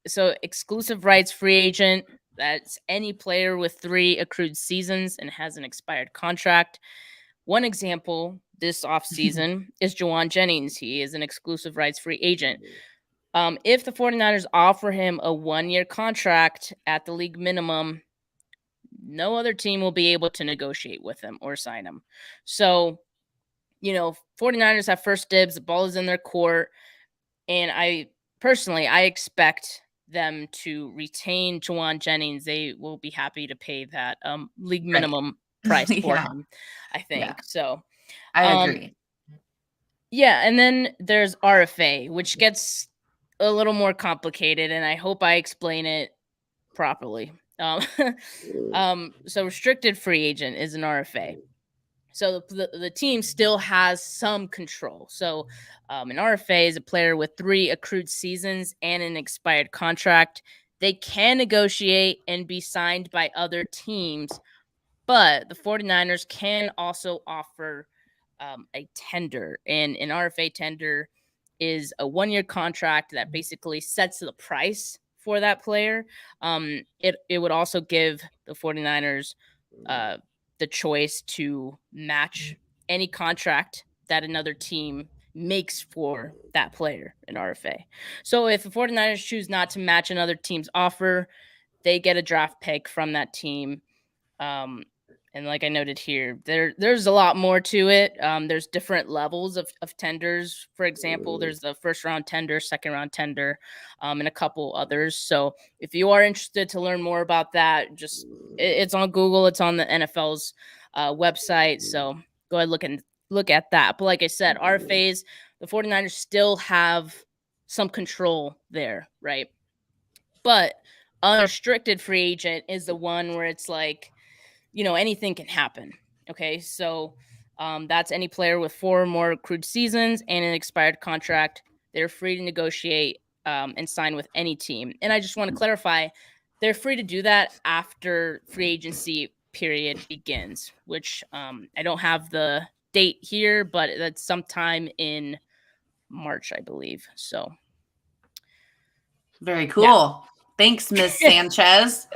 So exclusive rights free agent, that's any player with 3 accrued seasons and has an expired contract. One example this offseason is Juwan Jennings. He is an exclusive rights free agent. If the 49ers offer him a 1-year contract at the league minimum, no other team will be able to negotiate with him or sign him. So, 49ers have first dibs. The ball is in their court. And I expect them to retain Juwan Jennings. They will be happy to pay that league minimum price for him, I think. Yeah. So I agree. Yeah, and then there's RFA, which gets a little more complicated, and I hope I explain it properly. So restricted free agent is an RFA. So the team still has some control. So an RFA is a player with 3 accrued seasons and an expired contract. they can negotiate and be signed by other teams, but the 49ers can also offer a tender. And an RFA tender is a 1-year contract that basically sets the price for that player. It would also give the 49ers the choice to match any contract that another team makes for that player in RFA. So if the 49ers choose not to match another team's offer, they get a draft pick from that team. And like I noted here, there's a lot more to it. There's different levels of tenders. For example, there's the first round tender, second round tender, and a couple others. So if you are interested to learn more about that, it's on Google. It's on the NFL's website. So go ahead look at that. But like I said, RFAs, the 49ers still have some control there, right? But unrestricted free agent is the one where it's like, anything can happen. Okay, so that's any player with 4 or more accrued seasons and an expired contract. They're free to negotiate and sign with any team. And I just want to clarify, they're free to do that after free agency period begins, which I don't have the date here, but that's sometime in March, I believe. So very cool. Yeah. Thanks, Miss Sanchez.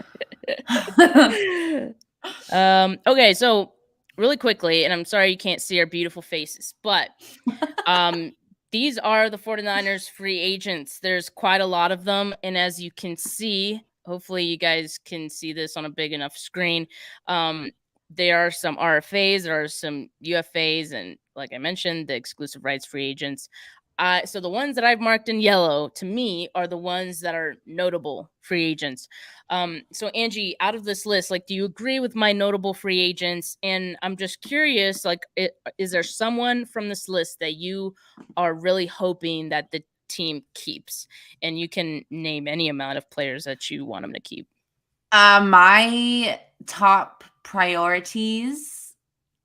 Okay, so really quickly, and I'm sorry you can't see our beautiful faces, but these are the 49ers free agents. There's quite a lot of them, and as you can see, hopefully you guys can see this on a big enough screen. There are some RFAs, there are some UFAs, and like I mentioned, the exclusive rights free agents. So the ones that I've marked in yellow, to me, are the ones that are notable free agents. So Angie, out of this list, do you agree with my notable free agents? And I'm just curious, is there someone from this list that you are really hoping that the team keeps? And you can name any amount of players that you want them to keep. My top priorities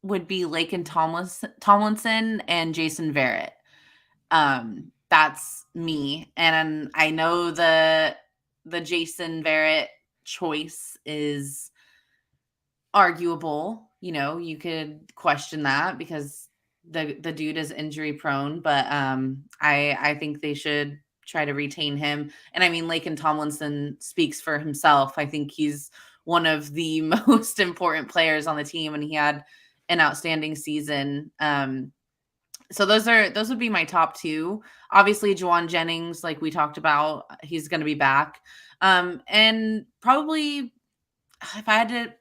would be Laken Tomlinson and Jason Verrett. That's me. And I know the Jason Verrett choice is arguable. You could question that because the dude is injury prone, but I think they should try to retain him. And I mean, Laken Tomlinson speaks for himself. I think he's one of the most important players on the team, and he had an outstanding season. So those would be my top 2. Obviously, Juwan Jennings, like we talked about, he's going to be back. And probably if I had to,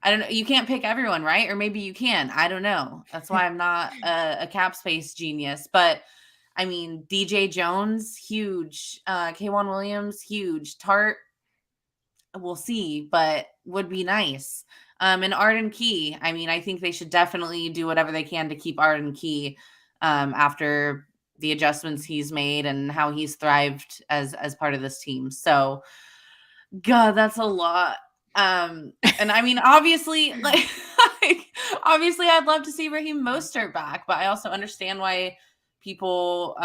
I don't know, you can't pick everyone, right? Or maybe you can. I don't know. That's why I'm not a cap space genius. But I mean, DJ Jones, huge. K'Wan Williams, huge. Tart, we'll see, but would be nice. And Arden Key, I mean, I think they should definitely do whatever they can to keep Arden Key after the adjustments he's made and how he's thrived as part of this team. So, God, that's a lot. And I mean, obviously, obviously, I'd love to see Raheem Mostert back, but I also understand why people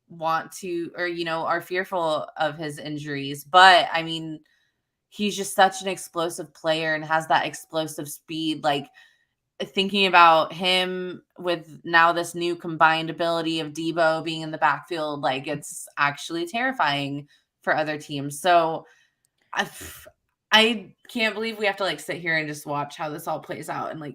want to, or are fearful of his injuries. But I mean, he's just such an explosive player and has that explosive speed. Thinking about him with now this new combined ability of Debo being in the backfield, it's actually terrifying for other teams. So I can't believe we have to sit here and just watch how this all plays out. And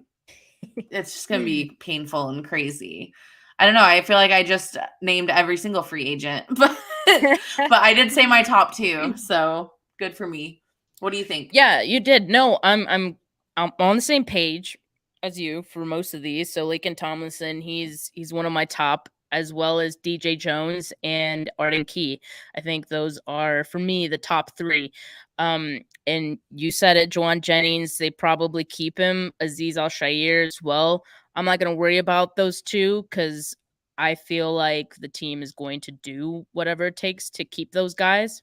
it's just going to be painful and crazy. I don't know. I feel like I just named every single free agent, but I did say my top 2. So good for me. What do you think? Yeah, you did. No, I'm on the same page as you for most of these. So Laken Tomlinson, he's one of my top, as well as DJ Jones and Arden Key. I think those are, for me, the top 3. And you said it, Juwan Jennings, they probably keep him. Azeez Al-Shaair as well. I'm not going to worry about those 2 because I feel like the team is going to do whatever it takes to keep those guys.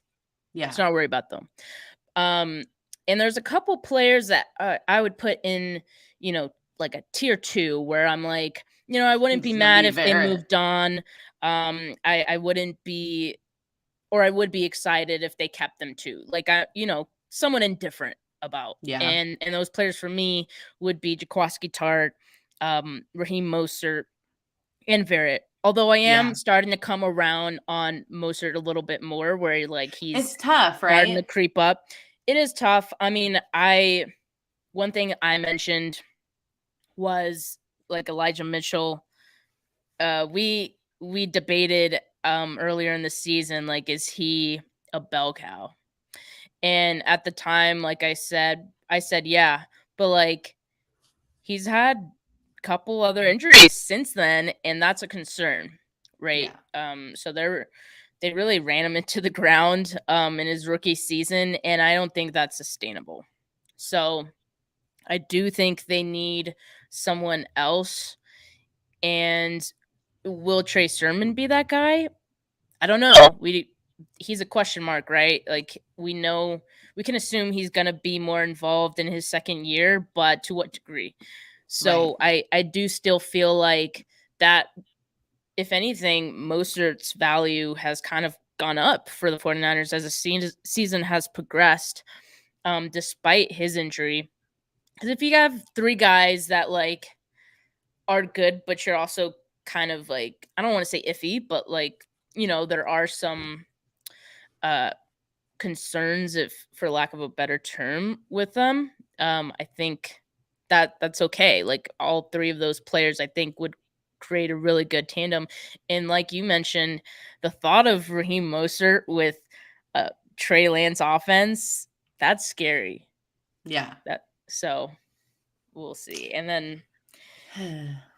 Yeah. So not worry about them. And there's a couple players that I would put in, a tier 2 where I'm I wouldn't be mad if they moved on. I wouldn't be or I would be excited if they kept them too. Like, someone indifferent about. Yeah. And those players for me would be Jaquiski Tartt, Raheem Mostert, and Verrett. Although I am starting to come around on Mostert a little bit more, where it's tough, right? Starting to creep up. It is tough. I mean, one thing I mentioned was like Elijah Mitchell. We debated earlier in the season, like, is he a bell cow? And at the time, like I said yeah, but like he's had a couple other injuries since then, and that's a concern, right? So they really ran him into the ground in his rookie season, and I don't think that's sustainable. So I do think they need someone else. And will Trey Sermon be that guy? I don't know. He's a question mark, right? Like, we can assume he's going to be more involved in his second year, but to what degree? So I do still feel like that, if anything, Mostert's value has kind of gone up for the 49ers as the season has progressed, despite his injury. Because if you have three guys that like are good, but you're also kind of like, I don't want to say iffy, but like, there are some concerns, if for lack of a better term, with them. I think that's okay. Like, all three of those players, I think, would create a really good tandem. And like you mentioned, the thought of Raheem Mostert with Trey Lance offense, that's scary. Yeah. So we'll see. And then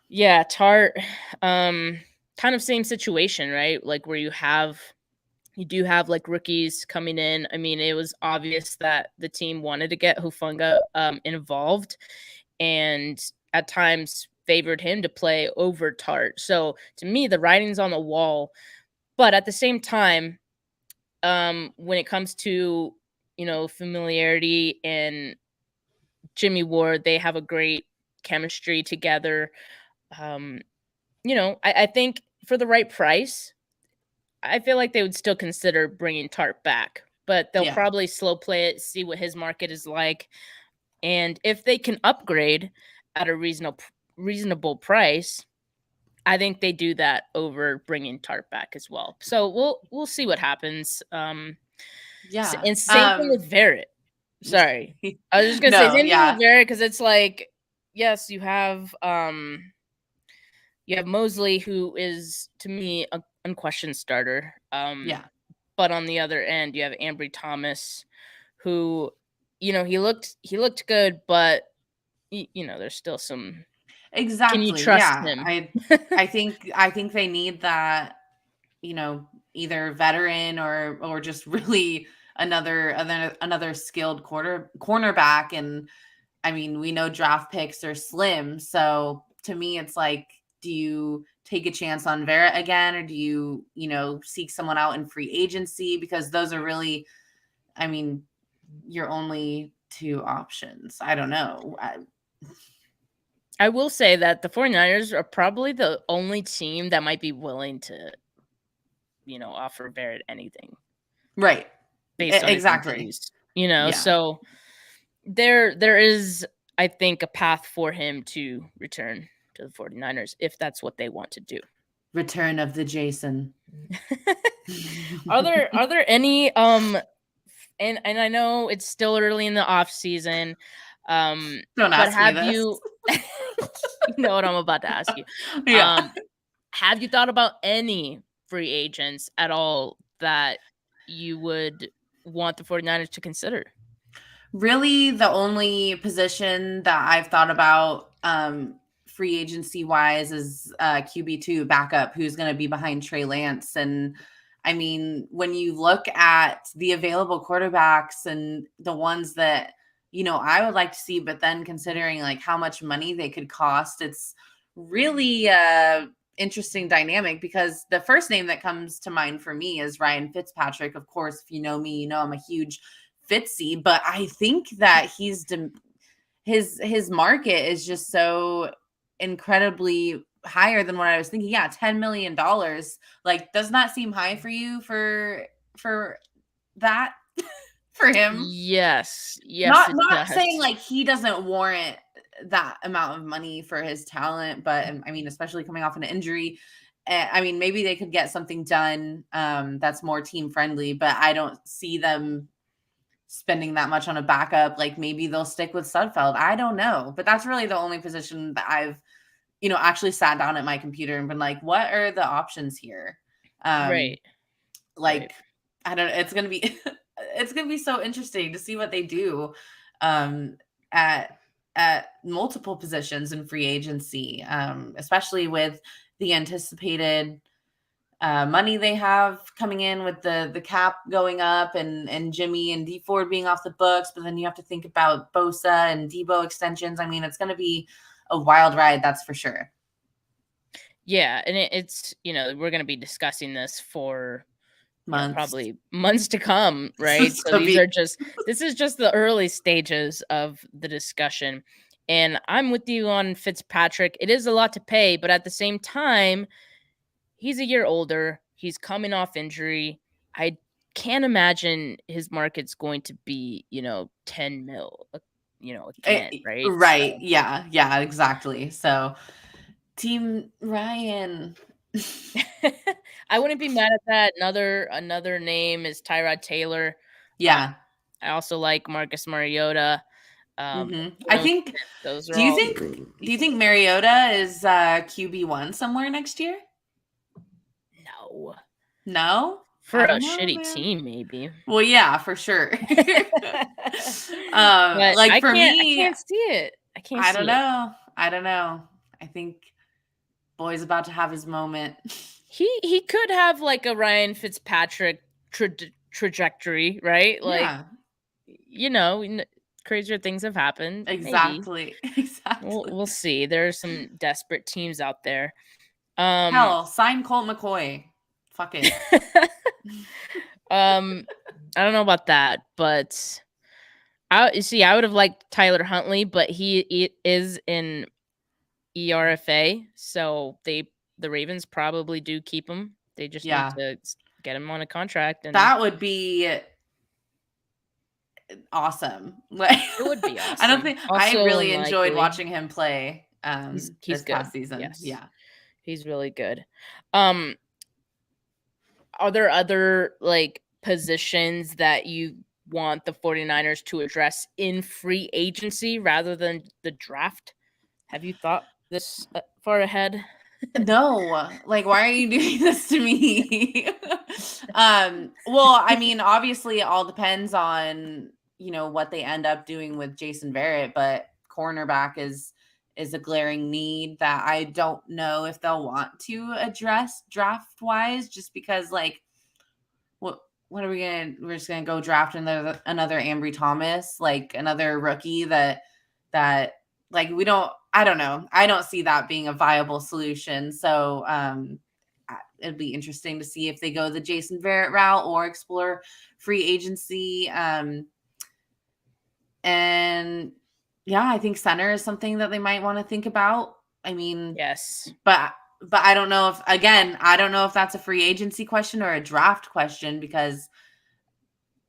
yeah, Tartt, kind of same situation, right? Like, where you do have like rookies coming in. I mean, it was obvious that the team wanted to get Hufanga involved, and at times favored him to play over Tartt. So to me, the writing's on the wall. But at the same time, when it comes to, familiarity and Jimmy Ward, they have a great chemistry together. I think for the right price, I feel like they would still consider bringing Tartt back, but they'll probably slow play it, see what his market is like. And if they can upgrade at a reasonable price, I think they do that over bringing Tartt back as well. So we'll see what happens. And same thing with Verrett. Sorry, I was just gonna say same thing with Verrett, because it's like, yes, you have Mosley, who is, to me, a unquestioned starter. But on the other end, you have Ambry Thomas, who, he looked good, but there's still some. Exactly. Can you trust him? I think they need that, either veteran or just really another skilled cornerback. And I mean, we know draft picks are slim, so to me, it's like, do you take a chance on Verrett again, or do you, seek someone out in free agency? Because those are really, I mean, your only two options. I don't know. I will say that the 49ers are probably the only team that might be willing to, offer Verrett anything. Right. Based on exactly. So there is, I think, a path for him to return to the 49ers if that's what they want to do. Return of the Jason. Are there any and I know it's still early in the off season, don't ask have me this. You know what I'm about to ask you. Have you thought about any free agents at all that you would want the 49ers to consider? Really, the only position that I've thought about free agency wise is QB2 backup, who's going to be behind Trey Lance. And I mean, when you look at the available quarterbacks and the ones that, I would like to see, but then considering like how much money they could cost, it's really interesting dynamic, because the first name that comes to mind for me is Ryan Fitzpatrick. Of course, if you know me, I'm a huge Fitzy, but I think that his market is just so incredibly higher than what I was thinking. Yeah, $10 million. Like, does not seem high for you for that for him? Yes, Not does. saying like he doesn't warrant that amount of money for his talent, but I mean, especially coming off an injury, I mean, maybe they could get something done that's more team friendly, but I don't see them spending that much on a backup. Like maybe they'll stick with Sudfeld. I don't know, but that's really the only position that I've, actually sat down at my computer and been like, what are the options here? Right. Like, right. I don't know. It's going to be, it's going to be so interesting to see what they do at multiple positions in free agency, especially with the anticipated money they have coming in with the cap going up and Jimmy and D Ford being off the books. But then you have to think about Bosa and Debo extensions. I mean, it's going to be a wild ride. That's for sure. Yeah. And it's, we're going to be discussing this for months. Probably months to come. Right. So this is just the early stages of the discussion. And I'm with you on Fitzpatrick. It is a lot to pay, but at the same time, he's a year older. He's coming off injury. I can't imagine his market's going to be, 10 mil, again, right? Right. So. Yeah, exactly. So Team Ryan. I wouldn't be mad at that. Another name is Tyrod Taylor. Yeah. I also like Marcus Mariota. I think those are do you think Mariota is QB1 somewhere next year? No? For a shitty team, maybe. Well, yeah, for sure. Like for me, I can't see it. I don't know. I think Boy's about to have his moment. He could have like a Ryan Fitzpatrick trajectory, right? Like, crazier things have happened. Exactly. Maybe. Exactly. We'll see. There are some desperate teams out there. Hell, sign Colt McCoy. Fuck it. I don't know about that, but I would have liked Tyler Huntley, but he is in ERFA, so the Ravens probably do keep him. They just need to get him on a contract, and that would be awesome. Like, it would be awesome. I don't think I really enjoyed watching him play he's this good. past season. Yes. Yeah. He's really good. Are there other like positions that you want the 49ers to address in free agency rather than the draft? Have you thought this far ahead? No, like, why are you doing this to me? Well, I mean, obviously it all depends on, what they end up doing with Jason Verrett, but cornerback is a glaring need that I don't know if they'll want to address draft wise, just because like, what are we going to, we're just going to go draft another Ambry Thomas, like another rookie that like, I don't know. I don't see that being a viable solution. So, it'd be interesting to see if they go the Jason Verrett route or explore free agency. And yeah, I think center is something that they might want to think about. I mean, yes, but I don't know if that's a free agency question or a draft question, because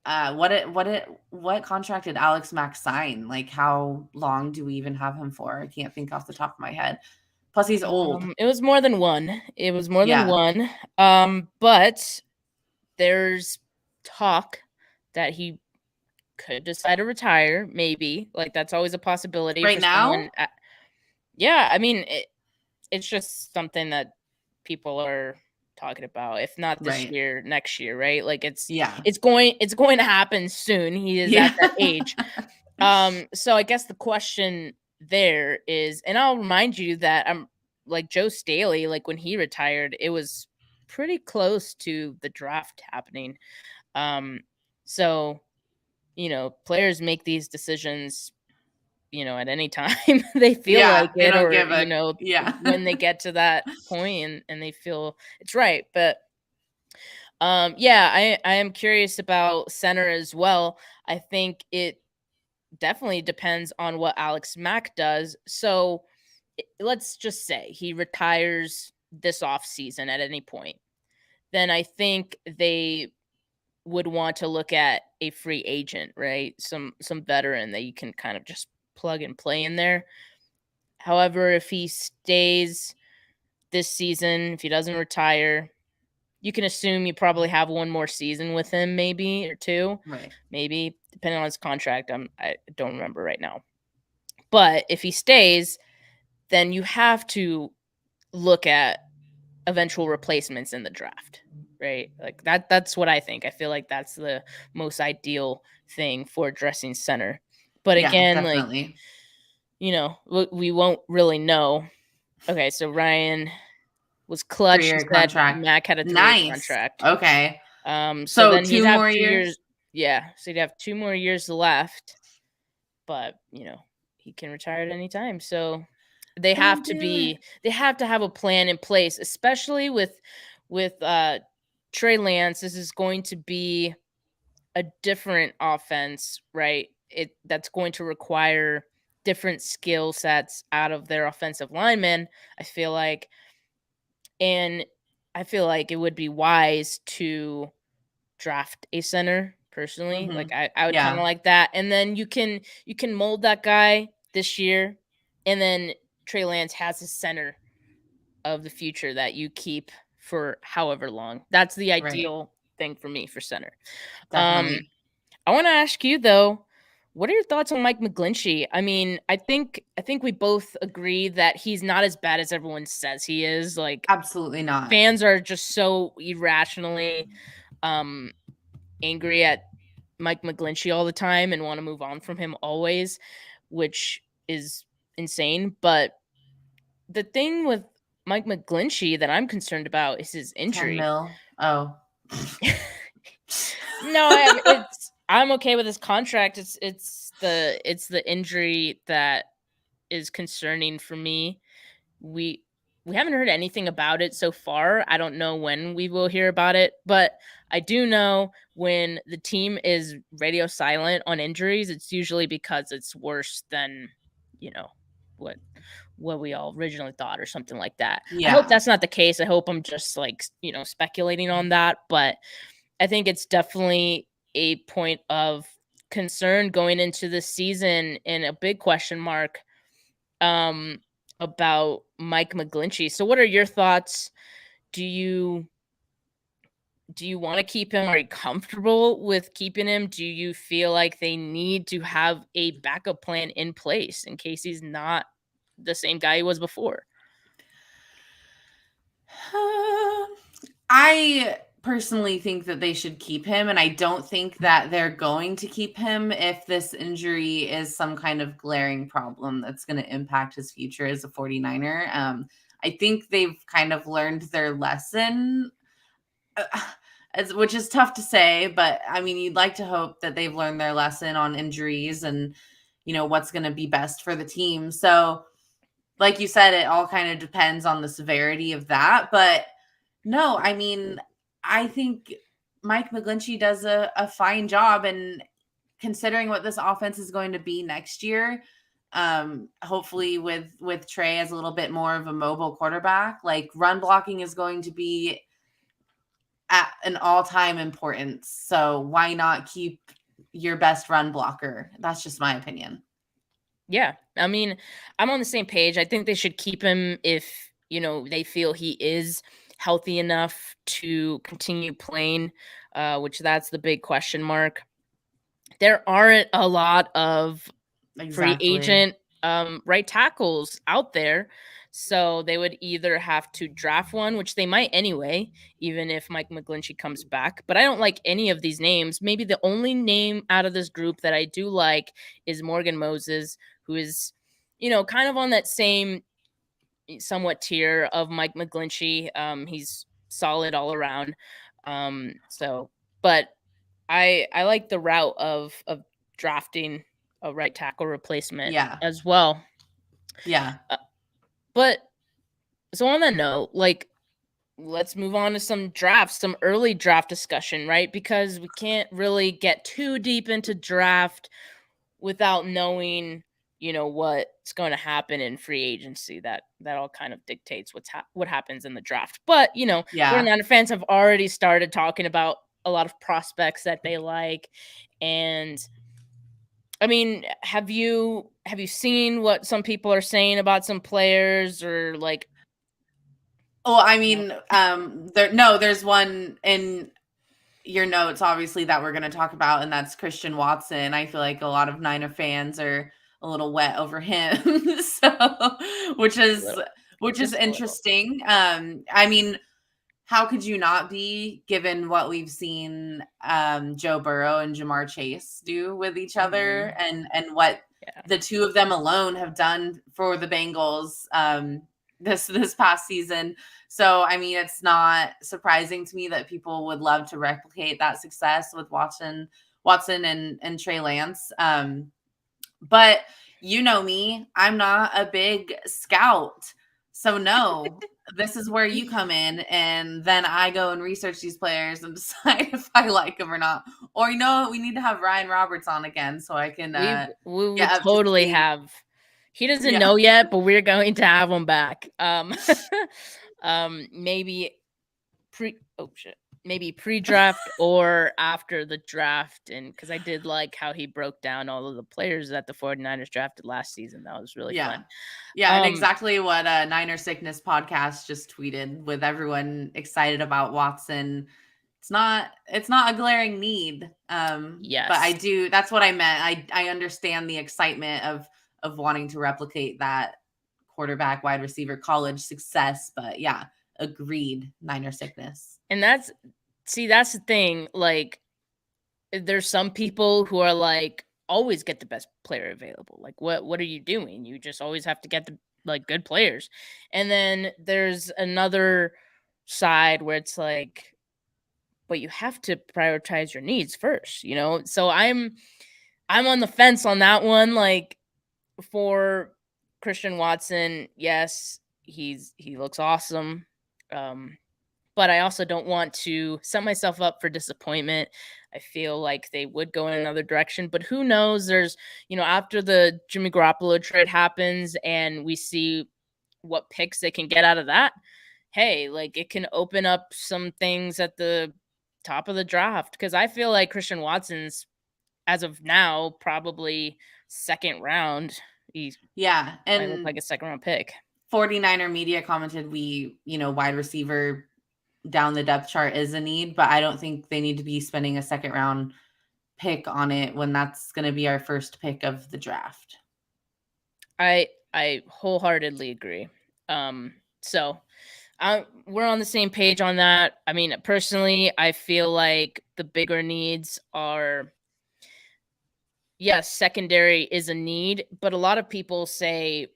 what contract did Alex Mack sign? Like, how long do we even have him for? I can't think off the top of my head. Plus, he's old. It was more than one. Than one. But there's talk that he could decide to retire. Maybe, like, that's always a possibility. Right now? Yeah, I mean, it's just something that people are talking about. If not this year, next year, right? Like, it's going to happen soon. He is at that age. So I guess the question there is, and I'll remind you that I'm like Joe Staley, like when he retired, it was pretty close to the draft happening. So, players make these decisions, at any time they feel like it, or, when they get to that point and they feel it's right. But I am curious about center as well. I think it definitely depends on what Alex Mack does. So let's just say he retires this offseason at any point. Then I think they would want to look at a free agent, right? Some veteran that you can kind of just plug and play in there. However, if he stays this season, if he doesn't retire, you can assume you probably have one more season with him, maybe, or two. Right. Maybe, depending on his contract. I don't remember right now. But if he stays, then you have to look at eventual replacements in the draft, right? Like that's what I think. I feel like that's the most ideal thing for addressing center. But again, definitely. like, we won't really know. Okay, so Ryan was clutch. He said Mack had a 3-year contract. Okay. So then 2 more years. Yeah, so he'd have 2 more years left. But he can retire at any time. So they have to have a plan in place, especially with Trey Lance. This is going to be a different offense, right? That's going to require different skill sets out of their offensive linemen, I feel like. And I feel like it would be wise to draft a center personally. Mm-hmm. Like I would kind of like that. And then you can mold that guy this year, and then Trey Lance has a center of the future that you keep for however long. That's the ideal thing for me for center. Definitely. I want to ask you though, what are your thoughts on Mike Mcglinchey? I mean, I think we both agree that he's not as bad as everyone says he is. Like, absolutely not. Fans are just so irrationally angry at Mike Mcglinchey all the time and want to move on from him always, which is insane. But the thing with Mike Mcglinchey that I'm concerned about is his injury. 10 mil. Oh. No, I'm okay with his contract. It's the injury that is concerning for me. We haven't heard anything about it so far. I don't know when we will hear about it, but I do know when the team is radio silent on injuries, it's usually because it's worse than, what we all originally thought or something like that. Yeah. I hope that's not the case. I hope I'm just speculating on that, but I think it's definitely a point of concern going into the season and a big question mark about Mike Mcglinchey. So what are your thoughts? Do you want to keep him? Are you comfortable with keeping him? Do you feel like they need to have a backup plan in place in case he's not the same guy he was before? I personally think that they should keep him, and I don't think that they're going to keep him if this injury is some kind of glaring problem that's going to impact his future as a 49er. I think they've kind of learned their lesson, which is tough to say, but I mean, you'd like to hope that they've learned their lesson on injuries and, what's going to be best for the team. So like you said, it all kind of depends on the severity of that. But no, I mean, I think Mike Mcglinchey does a fine job, and considering what this offense is going to be next year, hopefully with Trey as a little bit more of a mobile quarterback, like run blocking is going to be at an all-time importance. So why not keep your best run blocker? That's just my opinion. Yeah. I mean, I'm on the same page. I think they should keep him if, they feel he is healthy enough to continue playing, which that's the big question mark. There aren't a lot of free agent right tackles out there. So they would either have to draft one, which they might anyway, even if Mike Mcglinchey comes back. But I don't like any of these names. Maybe the only name out of this group that I do like is Morgan Moses, who is, kind of on that same somewhat tier of Mike Mcglinchey. He's solid all around. But I like the route of drafting a right tackle replacement as well. Yeah. But so on that note, let's move on to some early draft discussion, right? Because we can't really get too deep into draft without knowing, what's going to happen in free agency. That all kind of dictates what happens in the draft. But, 49er fans have already started talking about a lot of prospects that they like. And I mean, have you seen what some people are saying about some players, or like? Well, I mean, there's one in your notes, obviously, that we're going to talk about, and that's Christian Watson. I feel like a lot of Niner fans are a little wet over him, so which is interesting. I mean, how could you not be, given what we've seen Joe Burrow and Jamar Chase do with each other, and what the two of them alone have done for the Bengals this past season. So, I mean, it's not surprising to me that people would love to replicate that success with Watson and Trey Lance. But you know me, I'm not a big scout. So no, this is where you come in, and then I go and research these players and decide if I like them or not. Or, you know what, we need to have Ryan Roberts on again so I can we totally have. He doesn't know yet, but we're going to have him back. Maybe pre-draft or after the draft. And because I did like how he broke down all of the players that the 49ers drafted last season. That was really fun. Yeah, and exactly what Niner Sickness podcast just tweeted, with everyone excited about Watson. It's not a glaring need. Yes. But that's what I meant. I understand the excitement of wanting to replicate that quarterback, wide receiver, college success. But yeah, agreed, Niner Sickness. And that's the thing. Like, there's some people who are like, always get the best player available. Like, what are you doing? You just always have to get the good players. And then there's another side where it's like, but you have to prioritize your needs first, you know? So I'm on the fence on that one. Like, for Christian Watson, yes, he looks awesome. But I also don't want to set myself up for disappointment. I feel like they would go in another direction, but who knows? There's, after the Jimmy Garoppolo trade happens and we see what picks they can get out of that, hey, like, it can open up some things at the top of the draft. Because I feel like Christian Watson's, as of now, probably second round. And might look like a second round pick. 49er media commented wide receiver down the depth chart is a need, but I don't think they need to be spending a second round pick on it when that's going to be our first pick of the draft. I wholeheartedly agree. So we're on the same page on that. I mean, personally, I feel like the bigger needs are, yes, secondary is a need, but a lot of people say,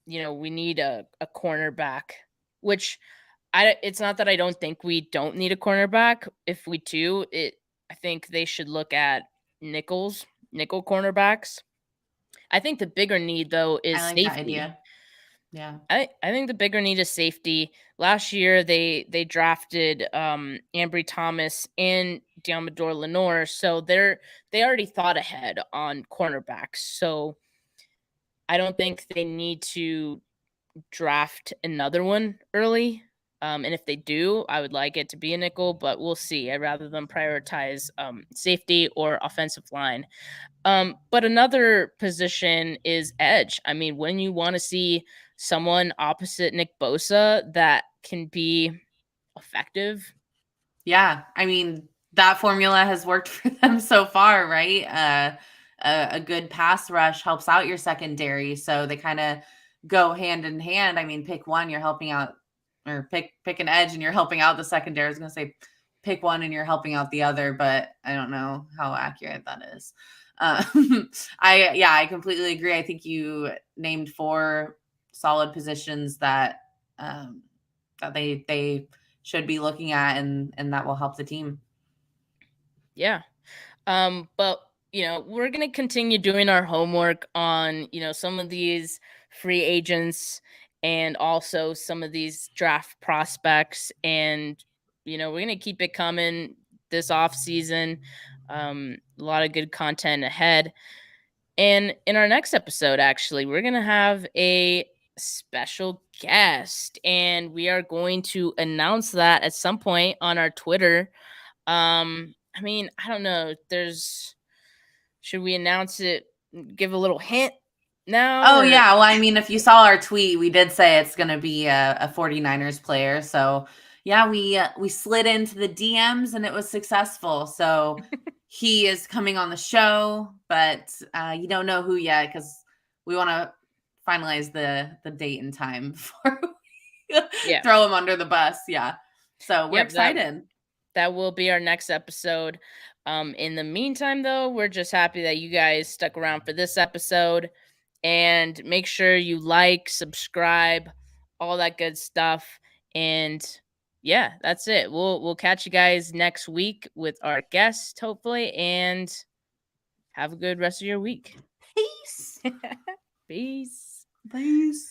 we need a cornerback, which it's not that I don't think we don't need a cornerback. If we do, I think they should look at nickel cornerbacks. I think the bigger need, though, is safety. That idea. Yeah. I think the bigger need is safety. Last year, they drafted Ambry Thomas and Diamador Lenore, so they already thought ahead on cornerbacks. So I don't think they need to draft another one early. And if they do, I would like it to be a nickel, but we'll see. I'd rather them prioritize safety or offensive line. But another position is edge. I mean, when you want to see someone opposite Nick Bosa that can be effective. Yeah, I mean, that formula has worked for them so far, right? A good pass rush helps out your secondary, so they kind of go hand in hand. I mean, pick one, you're helping out, or pick an edge and you're helping out the secondary. I was going to say pick one and you're helping out the other, but I don't know how accurate that is. I completely agree. I think you named 4 solid positions that that they should be looking at, and that will help the team. Yeah. But we're going to continue doing our homework on, some of these free agents and also some of these draft prospects. And, we're going to keep it coming this off season. A lot of good content ahead. And in our next episode, actually, we're going to have a special guest, and we are going to announce that at some point on our Twitter. I mean, I don't know. Should we announce it? Give a little hint now? Oh, yeah. Well, I mean, if you saw our tweet, we did say it's going to be a 49ers player. So, yeah, we slid into the DMs and it was successful. So he is coming on the show, but you don't know who yet because we want to finalize the date and time before we throw him under the bus. Yeah. So we're excited. That will be our next episode. In the meantime, though, we're just happy that you guys stuck around for this episode. And make sure you like, subscribe, all that good stuff. And yeah, that's it. We'll catch you guys next week with our guest, hopefully. And have a good rest of your week. Peace. Peace. Peace.